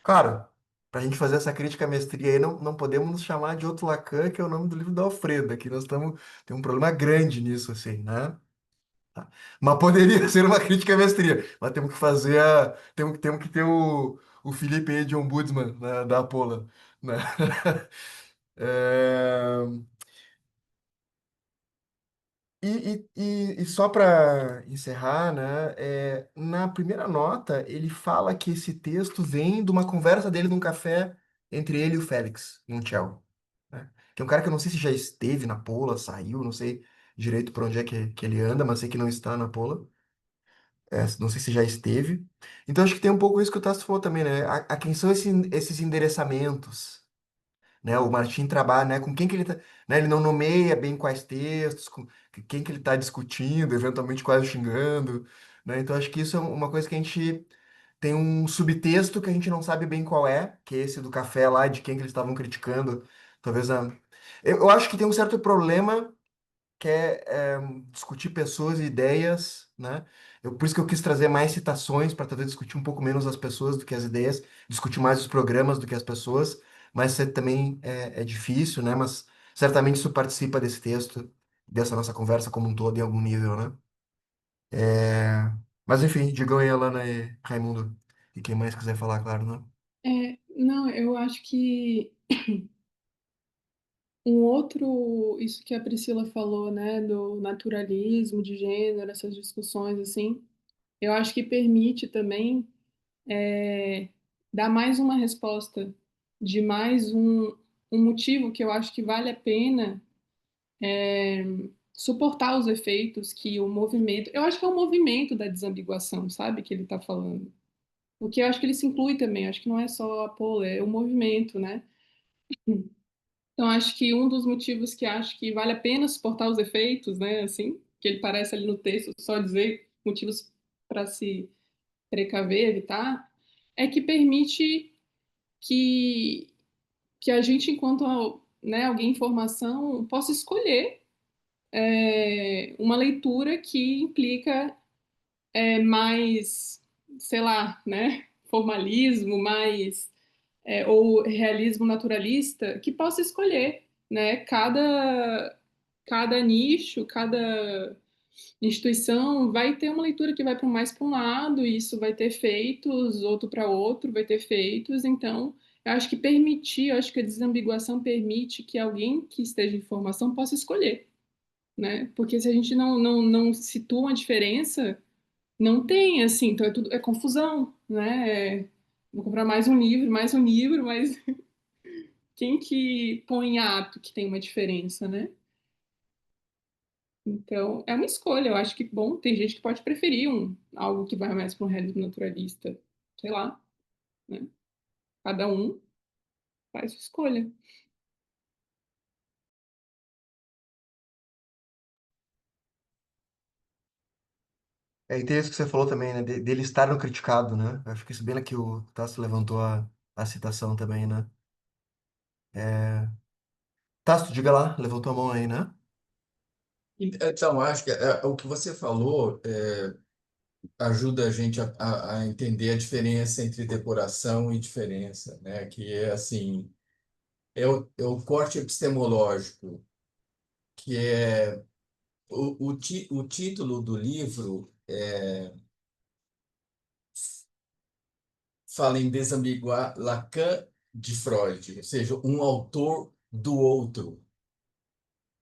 Claro, para a gente fazer essa crítica à mestria aí, não podemos nos chamar de outro Lacan, que é o nome do livro da Alfreda, que tem um problema grande nisso, assim, né? Mas poderia ser uma crítica à mestria. Mas temos que fazer temos que ter o Felipe aí de ombudsman, né, da Apola, né? É, e só para encerrar, né, na primeira nota, ele fala que esse texto vem de uma conversa dele num café entre ele e o Félix Munchel, né? Que é um cara que eu não sei se já esteve na Pola, saiu, não sei direito por onde é que ele anda, mas sei que não está na Pola. Não sei se já esteve. Então, acho que tem um pouco isso que o Tasso falou também, né? A quem são esses endereçamentos, né? O Martin trabalha, né? Com quem que ele tá, né? Ele não nomeia bem quais textos, com quem que ele está discutindo, eventualmente quase xingando, né? Então, acho que isso é uma coisa que a gente tem um subtexto que a gente não sabe bem qual é, que é esse do café lá, de quem que eles estavam criticando. Talvez eu acho que tem um certo problema discutir pessoas e ideias, né? Por isso que eu quis trazer mais citações para talvez discutir um pouco menos as pessoas do que as ideias, discutir mais os programas do que as pessoas, mas isso também é difícil, né? Mas certamente isso participa desse texto, dessa nossa conversa como um todo, em algum nível, né? É, Mas enfim, digam aí, Alana e Raimundo, e quem mais quiser falar, claro, né? Não, eu acho que um outro, isso que a Priscila falou, né, do naturalismo de gênero, essas discussões assim, eu acho que permite também é, dar mais uma resposta de mais um motivo que eu acho que vale a pena suportar os efeitos que o movimento, eu acho que é o movimento da desambiguação, sabe, que ele está falando. Porque eu acho que ele se inclui também, eu acho que não é só a pole, é o movimento, né? Então, acho que um dos motivos que acho que vale a pena suportar os efeitos, né, assim, que ele parece ali no texto só dizer motivos para se precaver, evitar, é que permite que, que a gente, enquanto né, alguém em formação, possa escolher uma leitura que implica mais, sei lá, né, formalismo, mais ou realismo naturalista, que possa escolher, né? Cada nicho, cada instituição vai ter uma leitura que vai para mais para um lado, e isso vai ter efeitos, outro para outro vai ter efeitos, então Eu acho que permitir, eu acho que a desambiguação permite que alguém que esteja em formação possa escolher, né? Porque se a gente não situa uma diferença, não tem, assim, então é tudo, é confusão, né? Vou comprar mais um livro, mas quem que põe em ato que tem uma diferença, né? Então, é uma escolha. Eu acho que, bom, tem gente que pode preferir algo que vai mais para um realismo naturalista. Sei lá, né? Cada um faz sua escolha. É, e tem isso que você falou também, né? Dele estar no criticado, né? Eu acho que isso bem aqui o Tasso levantou a citação também, né? É... Tasso, diga lá, levantou a mão aí, né? Então, acho que o que você falou ajuda a gente a entender a diferença entre depuração e diferença, né? Que é assim, é o corte epistemológico, que é o título do livro fala em desambiguar Lacan de Freud, ou seja, um autor do outro.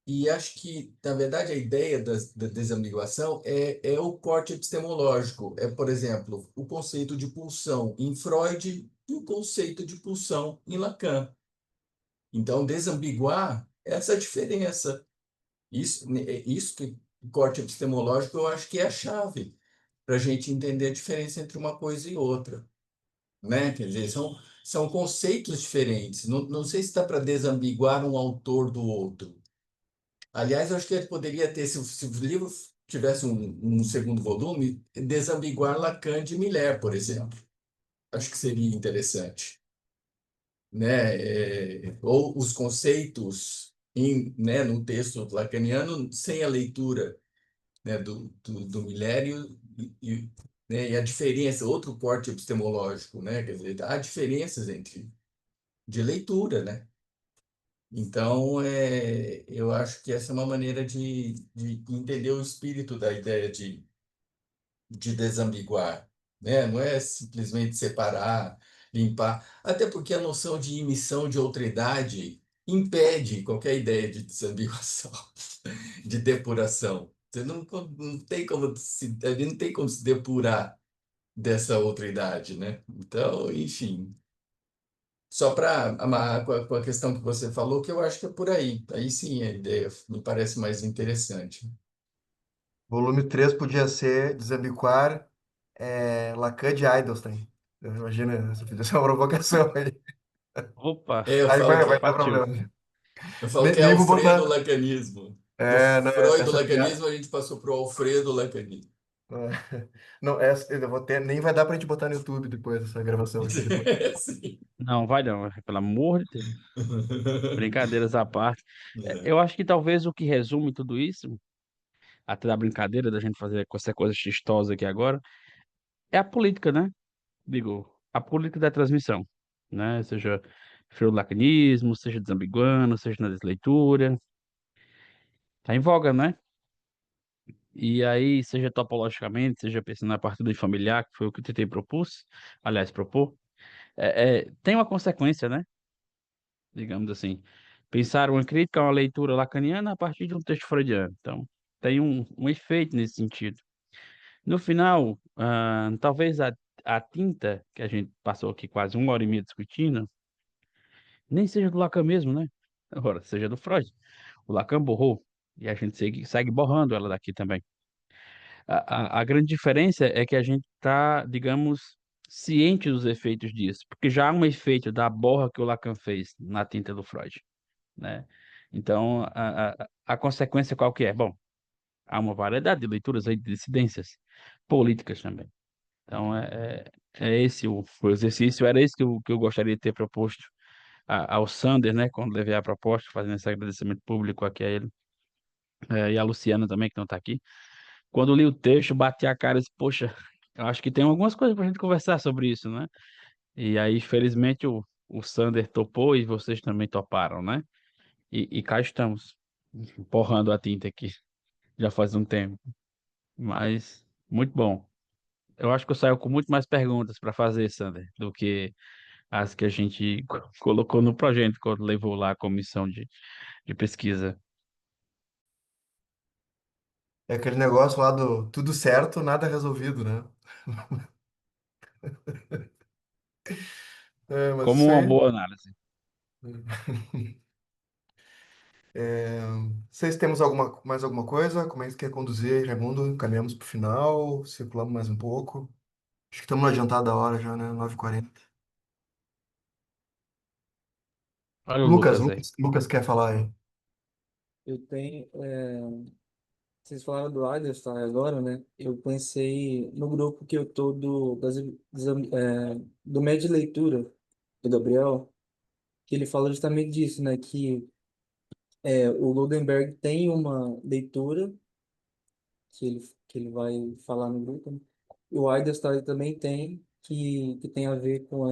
E acho que, na verdade, a ideia da desambiguação é o corte epistemológico. É, por exemplo, o conceito de pulsão em Freud e o conceito de pulsão em Lacan. Então, desambiguar essa diferença. Isso que o corte epistemológico eu acho que é a chave para a gente entender a diferença entre uma coisa e outra, né? Quer dizer, são conceitos diferentes. Não sei se está para desambiguar um autor do outro. Aliás, eu acho que ele poderia ter, se o livro tivesse um segundo volume, desambiguar Lacan de Miller, por exemplo. Acho que seria interessante, né? Ou os conceitos né, no texto lacaniano sem a leitura, né, do Miller né, e a diferença, outro corte epistemológico, né? Quer dizer, há diferenças entre de leitura, né? Então, eu acho que essa é uma maneira de entender o espírito da ideia de desambiguar, né? Não é simplesmente separar, limpar, até porque a noção de emissão de outridade impede qualquer ideia de desambiguação, de depuração. Você não tem como ele não tem como se depurar dessa outridade, né? Então, enfim. Só para amarrar com a questão que você falou, que eu acho que é por aí. Aí sim a ideia me parece mais interessante. Volume 3 podia ser Desambiguar Lacan de Eidelstein. Imagina, se eu fizesse uma provocação aí. Opa, É, eu Aí falo vai que, dar partiu. problema. eu falo que é Nem vou botar. Alfredo-lacanismo. Do Não, essa piada. Freud-lacanismo a gente passou para o Alfredo-lacanismo. Não, eu vou ter, nem vai dar pra gente botar no YouTube depois, essa gravação aqui depois. Sim. Não, vai não, pelo amor de Deus. Brincadeiras à parte. É. Eu acho que talvez o que resume tudo isso, até da brincadeira da gente fazer com essa coisa chistosa aqui agora, é a política, né? Digo, a política da transmissão, né? Seja lacanismo, seja desambiguando, seja na desleitura. Tá em voga, né? E aí, seja topologicamente, seja pensando na partilha familiar, que foi o que eu tentei propus, aliás, propor, tem uma consequência, né? Digamos assim. Pensar uma crítica a uma leitura lacaniana a partir de um texto freudiano. Então, tem um efeito nesse sentido. No final, talvez a tinta que a gente passou aqui quase 1 hora e meia discutindo, nem seja do Lacan mesmo, né? Agora, seja do Freud. O Lacan borrou, e a gente segue borrando ela daqui também. A grande diferença é que a gente está, digamos, ciente dos efeitos disso, porque já há um efeito da borra que o Lacan fez na tinta do Freud, né? Então, a consequência qual que é? Bom, há uma variedade de leituras aí de dissidências políticas também. Então, é esse o exercício, era esse que eu gostaria de ter proposto ao Sander, né, quando levei a proposta, fazendo esse agradecimento público aqui a ele, e a Luciana também, que não está aqui. Quando eu li o texto, bati a cara e disse, poxa, eu acho que tem algumas coisas para a gente conversar sobre isso, né? E aí, felizmente, o Sander topou e vocês também toparam, né? E cá estamos, porrando a tinta aqui, já faz um tempo. Mas, muito bom. Eu acho que eu saio com muito mais perguntas para fazer, Sander, do que as que a gente colocou no projeto quando levou lá a comissão de pesquisa. É aquele negócio lá do tudo certo, nada resolvido, né? É, mas Como isso uma aí. boa análise. É, vocês temos mais alguma coisa? Como é que quer conduzir, Raimundo? Caminhamos para o final, circulamos mais um pouco. Acho que estamos adiantados da hora já, né? 9h40. Olha o Lucas, Lucas aí. Lucas quer falar aí. Eu tenho. Vocês falaram do Einstein agora, né? Eu pensei no grupo que eu tô do médio de leitura do Gabriel, que ele fala justamente disso, né? Que o Goldenberg tem uma leitura que ele vai falar no grupo, né? E o Einstein também tem, que tem a ver com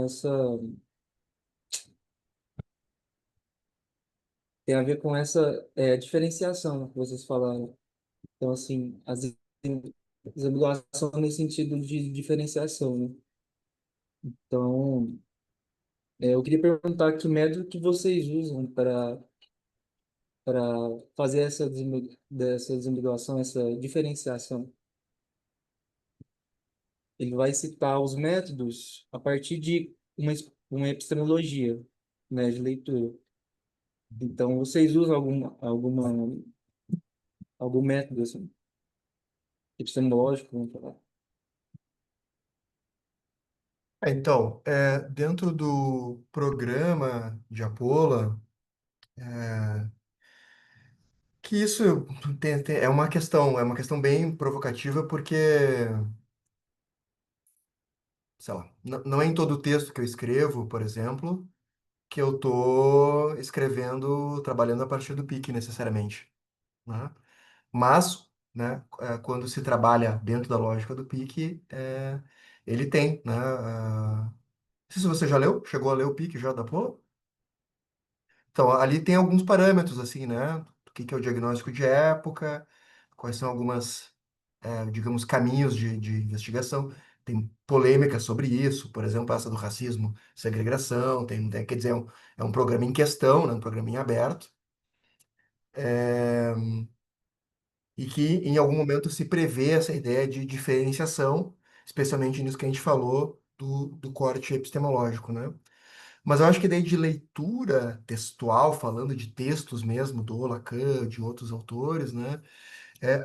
diferenciação que vocês falaram. Então, assim, as ambulações nesse sentido de diferenciação, né? Então, eu queria perguntar que método que vocês usam para fazer dessa desambiguação, essa diferenciação. Ele vai citar os métodos a partir de uma epistemologia, né, de leitura. Então, vocês usam algum método assim, epistemológico, vamos falar? Então, dentro do programa de Apola, que isso é uma questão bem provocativa, porque, sei lá, não é em todo o texto que eu escrevo, por exemplo, que eu estou escrevendo, trabalhando a partir do PIC necessariamente, né? Mas, né, quando se trabalha dentro da lógica do PIC, ele tem, né? Não sei se você já leu, chegou a ler o PIC já da Apola? Então, ali tem alguns parâmetros, assim, né? O que que é o diagnóstico de época, quais são algumas, digamos, caminhos de investigação. Tem polêmica sobre isso, por exemplo, essa do racismo, segregação, quer dizer, é um programa em questão, né? Um programa em aberto, e que em algum momento se prevê essa ideia de diferenciação, especialmente nisso que a gente falou do corte epistemológico, né? Mas eu acho que daí de leitura textual, falando de textos mesmo, do Lacan, de outros autores, né?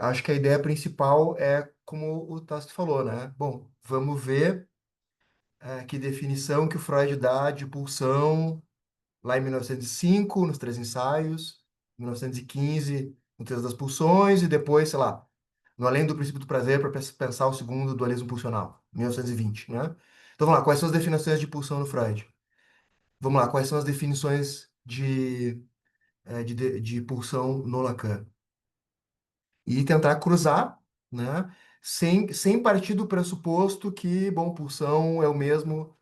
Acho que a ideia principal é como o Tasso falou, né? Bom, vamos ver que definição que o Freud dá de pulsão lá em 1905, nos Três Ensaios, 1915, no Texto das Pulsões, e depois, sei lá, no Além do Princípio do Prazer, para pensar o segundo dualismo pulsional, 1920, né? Então vamos lá, quais são as definições de pulsão no Freud? Vamos lá, quais são as definições de pulsão no Lacan? E tentar cruzar, né? Sem partir do pressuposto que, bom, pulsão é o mesmo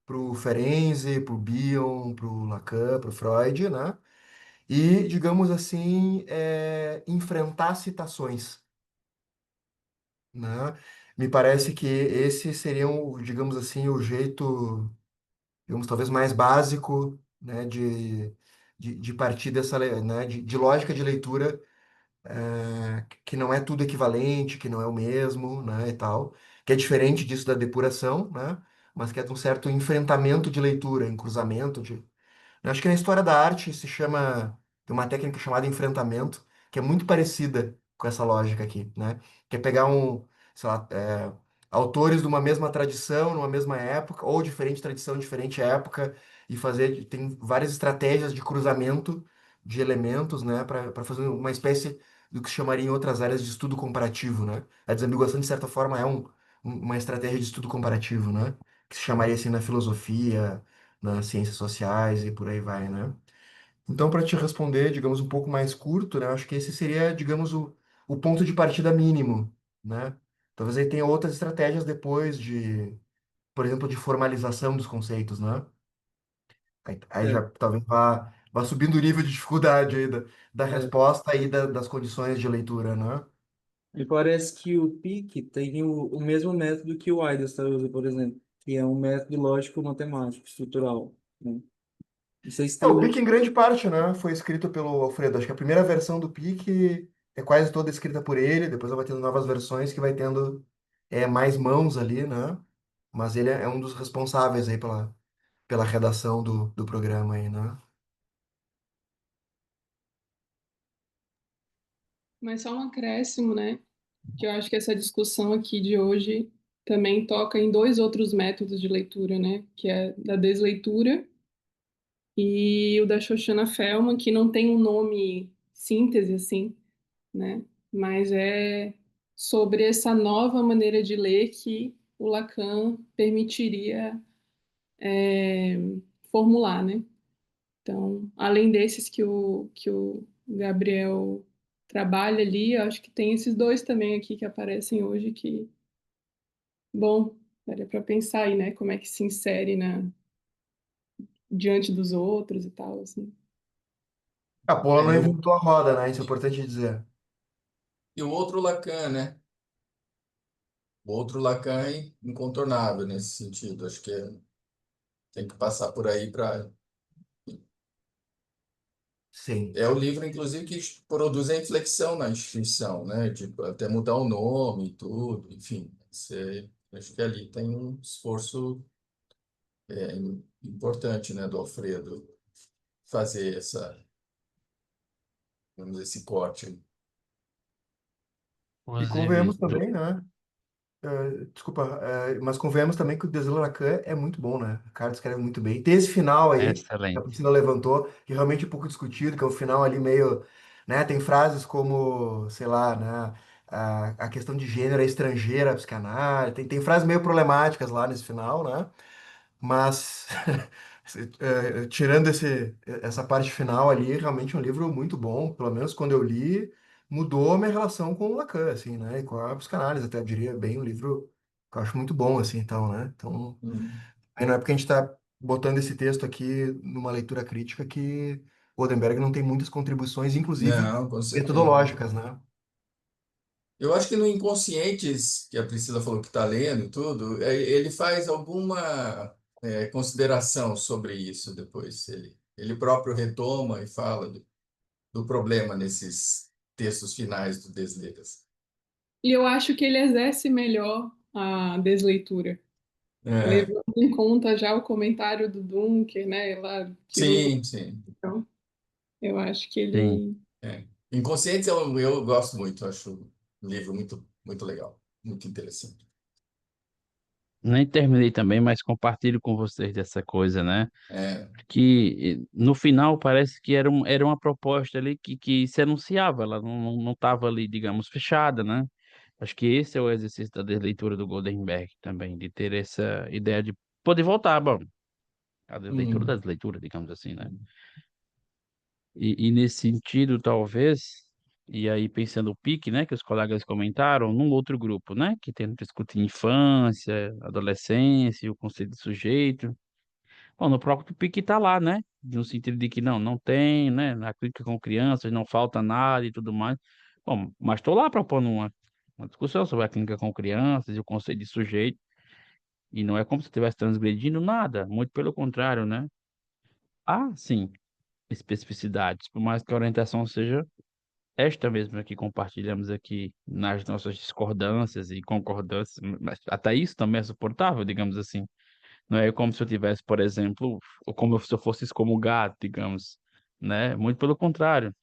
para o Ferenczi, para o Bion, para o Lacan, para o Freud, né? E, digamos assim, enfrentar citações, né? Me parece que esse seria, digamos assim, o jeito, digamos, talvez mais básico, né, de partir dessa, né, de lógica de leitura, que não é tudo equivalente, que não é o mesmo, né, e tal, que é diferente disso da depuração, né, mas que é de um certo enfrentamento de leitura, em cruzamento eu acho que na história da arte se chama, tem uma técnica chamada enfrentamento, que é muito parecida com essa lógica aqui, né? Que é pegar sei lá, autores de uma mesma tradição, numa mesma época, ou diferente tradição, diferente época, e tem várias estratégias de cruzamento de elementos, né? Para fazer uma espécie do que se chamaria em outras áreas de estudo comparativo, né? A desambiguação, de certa forma, é uma estratégia de estudo comparativo, né? Que se chamaria assim na filosofia, nas ciências sociais e por aí vai, né? Então, para te responder, digamos, um pouco mais curto, né? Eu acho que esse seria, digamos, o ponto de partida mínimo, né? Talvez aí tenha outras estratégias depois por exemplo, de formalização dos conceitos, né? Aí É, já talvez vá subindo o nível de dificuldade aí da é, resposta e das condições de leitura, né? Me parece que o PIC tem o mesmo método que o Einstein usa, por exemplo. que é um método lógico-matemático estrutural, né? Não sei se O tem Pique, em grande parte, né, foi escrito pelo Alfredo. Acho que a primeira versão do Pique é quase toda escrita por ele, depois vai tendo novas versões que vai tendo mais mãos ali, né? Mas ele é um dos responsáveis aí pela redação do programa aí, né? Mas só um acréscimo, né? Que eu acho que essa discussão aqui de hoje também toca em dois outros métodos de leitura, né? Que é da desleitura e o da Shoshana Fellman, que não tem um nome síntese assim, né? Mas é sobre essa nova maneira de ler que o Lacan permitiria formular, né? Então, além desses que o Gabriel trabalha ali, eu acho que tem esses dois também aqui que aparecem hoje que, bom, daria para pensar aí, né? Como é que se insere diante dos outros e tal, assim. A Paula não É, inventou a roda, né? Isso é importante dizer. e o outro Lacan, né? O outro Lacan é incontornável nesse sentido. Acho que tem que passar por aí para. Sim. É o livro, inclusive, que produz a inflexão na instituição, né? Tipo, até mudar o nome e tudo, enfim. Acho que ali tem um esforço importante, né, do Alfredo fazer vamos dizer, esse corte. E Inclusive, convenhamos também, né? Desculpa, mas convenhamos também que o Desley Lacan é muito bom, né? O cara escreve muito bem. Tem esse final é aí, que a excelente. Priscila levantou, que realmente é um pouco discutido, que é um final ali meio, né? Tem frases como, sei lá, né? A questão de gênero é estrangeira, a psicanálise. Tem frases meio problemáticas lá nesse final, né? Mas, tirando essa parte final ali, realmente é um livro muito bom. Pelo menos quando eu li, mudou a minha relação com o Lacan, assim, né? E com a psicanálise, até eu diria bem um livro que eu acho muito bom, assim, então, né? Então, Hum. aí não é porque a gente está botando esse texto aqui numa leitura crítica que o Odenberg não tem muitas contribuições, inclusive Não, com certeza. metodológicas, né? Eu acho que no Inconscientes, que a Priscila falou que está lendo e tudo, ele faz alguma consideração sobre isso depois. Ele próprio retoma e fala do problema nesses textos finais do Deslegas. E eu acho que ele exerce melhor a desleitura, É, levando em conta já o comentário do Dunker, né, lá que ele usa. sim, sim. Então, eu acho que Sim. ele. Inconscientes eu gosto muito, acho um livro muito, muito legal, muito interessante. Nem terminei também, mas compartilho com vocês dessa coisa, né? É, Que no final parece que era uma proposta ali que se anunciava, ela não estava ali, digamos, fechada, né? Acho que esse é o exercício da desleitura do Goldenberg também, de ter essa ideia de poder voltar, bom, a desleitura da hum, desleitura, digamos assim, né? E nesse sentido, talvez, e aí pensando o pique, né, que os colegas comentaram, num outro grupo, né, que tenta discutir infância, adolescência, o conceito de sujeito. Bom, no próprio pique está lá, né, no sentido de que não tem, né, na crítica com crianças não falta nada e tudo mais. Bom, mas estou lá propondo uma discussão sobre a clínica com crianças e o conceito de sujeito, e não é como se estivesse transgredindo nada, muito pelo contrário, né? Ah, sim, especificidades, por mais que a orientação seja esta mesma que compartilhamos aqui nas nossas discordâncias e concordâncias, mas até isso também é suportável, digamos assim. Não é como se eu tivesse, por exemplo, ou como se eu fosse excomungado, digamos, né? Muito pelo contrário.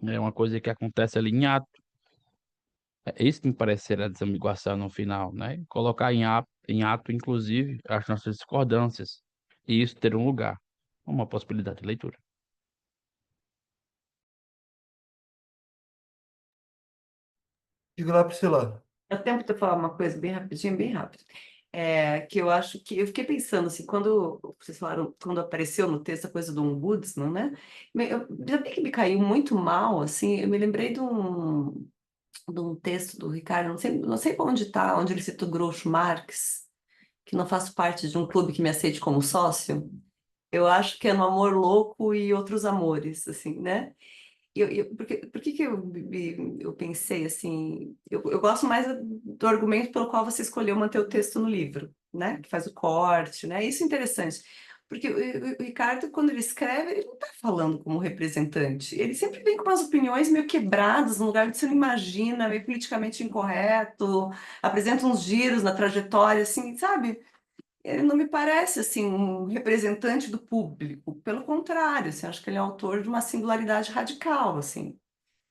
É uma coisa que acontece ali em ato. É isso que me parece ser a desambiguação no final, né? Colocar em ato, inclusive, as nossas discordâncias. E isso ter um lugar, uma possibilidade de leitura. Diga lá, Priscila. É tempo de eu falar uma coisa bem rapidinho, bem rápido. Que eu acho que eu fiquei pensando assim, quando vocês falaram, quando apareceu no texto a coisa do ombudsman, né? Já vi que me caiu muito mal, assim, eu me lembrei de um texto do Ricardo, não sei onde está, onde ele cita o Groucho Marx, que não faço parte de um clube que me aceite como sócio. Eu acho que é no Amor Louco e Outros Amores, assim, né? Por que que eu pensei assim? Eu gosto mais do argumento pelo qual você escolheu manter o texto no livro, né? Que faz o corte, né? Isso é interessante. Porque o Ricardo, quando ele escreve, ele não está falando como representante. Ele sempre vem com umas opiniões meio quebradas, num lugar que você não imagina, meio politicamente incorreto, apresenta uns giros na trajetória, assim, sabe? Ele não me parece, assim, um representante do público. Pelo contrário, assim, acho que ele é autor de uma singularidade radical, assim,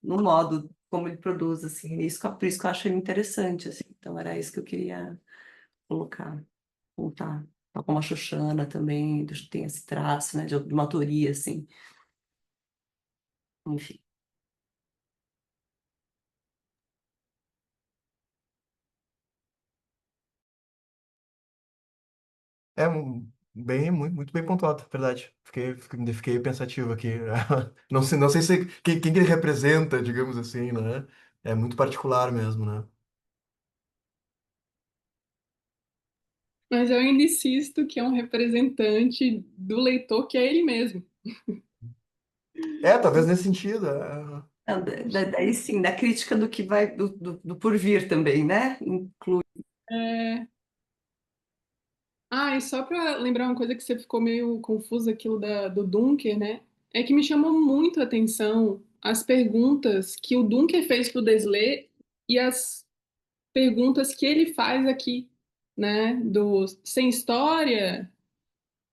no modo como ele produz, assim. Por isso que eu acho ele interessante, assim. Então, era isso que eu queria colocar, contar. Tal como a Xoxana também tem esse traço, né, de uma autoria, assim. Enfim. É bem, muito bem pontuado, verdade. Fiquei pensativo aqui. Não sei se quem que ele representa, digamos assim, né? É muito particular mesmo, né? Mas eu ainda insisto que é um representante do leitor, que é ele mesmo. Talvez nesse sentido. Não, daí sim, da crítica do que vai, do por vir também, né? Inclui. É... Ah, e só para lembrar uma coisa que você ficou meio confusa, aquilo do Dunker, né? É que me chamou muito a atenção as perguntas que o Dunker fez para o Desley e as perguntas que ele faz aqui, né? Do sem história,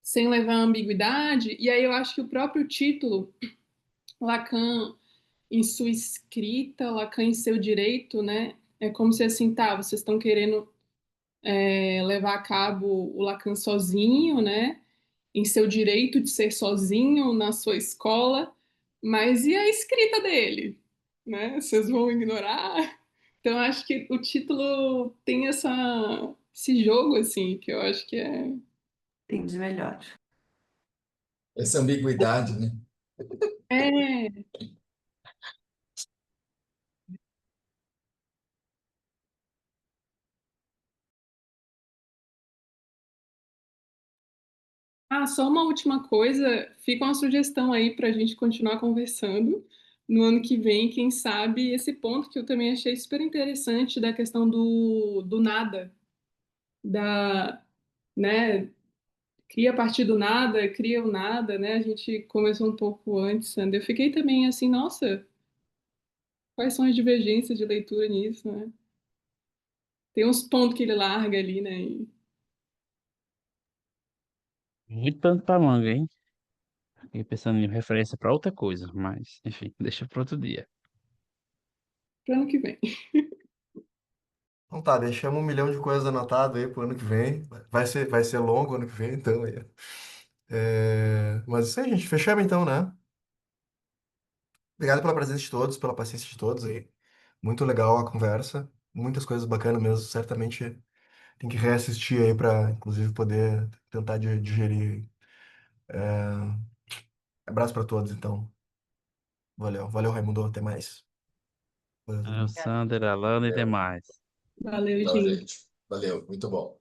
sem levar a ambiguidade. E aí eu acho que o próprio título, Lacan em sua escrita, Lacan em seu direito, né? É como se assim, tá, vocês estão querendo levar a cabo o Lacan sozinho, né? Em seu direito de ser sozinho na sua escola, mas e a escrita dele, né? Vocês vão ignorar? Então acho que o título tem esse jogo assim que eu acho que é. Entendi melhor. Essa ambiguidade, né? É. Ah, só uma última coisa, fica uma sugestão aí para a gente continuar conversando no ano que vem, quem sabe esse ponto que eu também achei super interessante da questão do nada, da, né, cria a partir do nada, cria o nada, né? A gente conversou um pouco antes, Sandra. Eu fiquei também assim, nossa, quais são as divergências de leitura nisso, né? Tem uns pontos que ele larga ali, né? Muito pano pra manga, hein? Fiquei pensando em referência pra outra coisa, mas, enfim, deixa para outro dia. Para ano que vem. Então tá, deixamos 1 milhão de coisas anotadas aí pro ano que vem. Vai ser longo o ano que vem, então aí. Mas isso aí, gente. Fechamos então, né? Obrigado pela presença de todos, pela paciência de todos aí. Muito legal a conversa. Muitas coisas bacanas mesmo. Certamente tem que reassistir aí para, inclusive, poder tentar digerir. Abraço para todos, então. Valeu, valeu, Raimundo. Até mais. Valeu, todo É, o mundo. Sander, Alana e Valeu, demais. Valeu, tchau, gente. gente. Valeu, muito bom.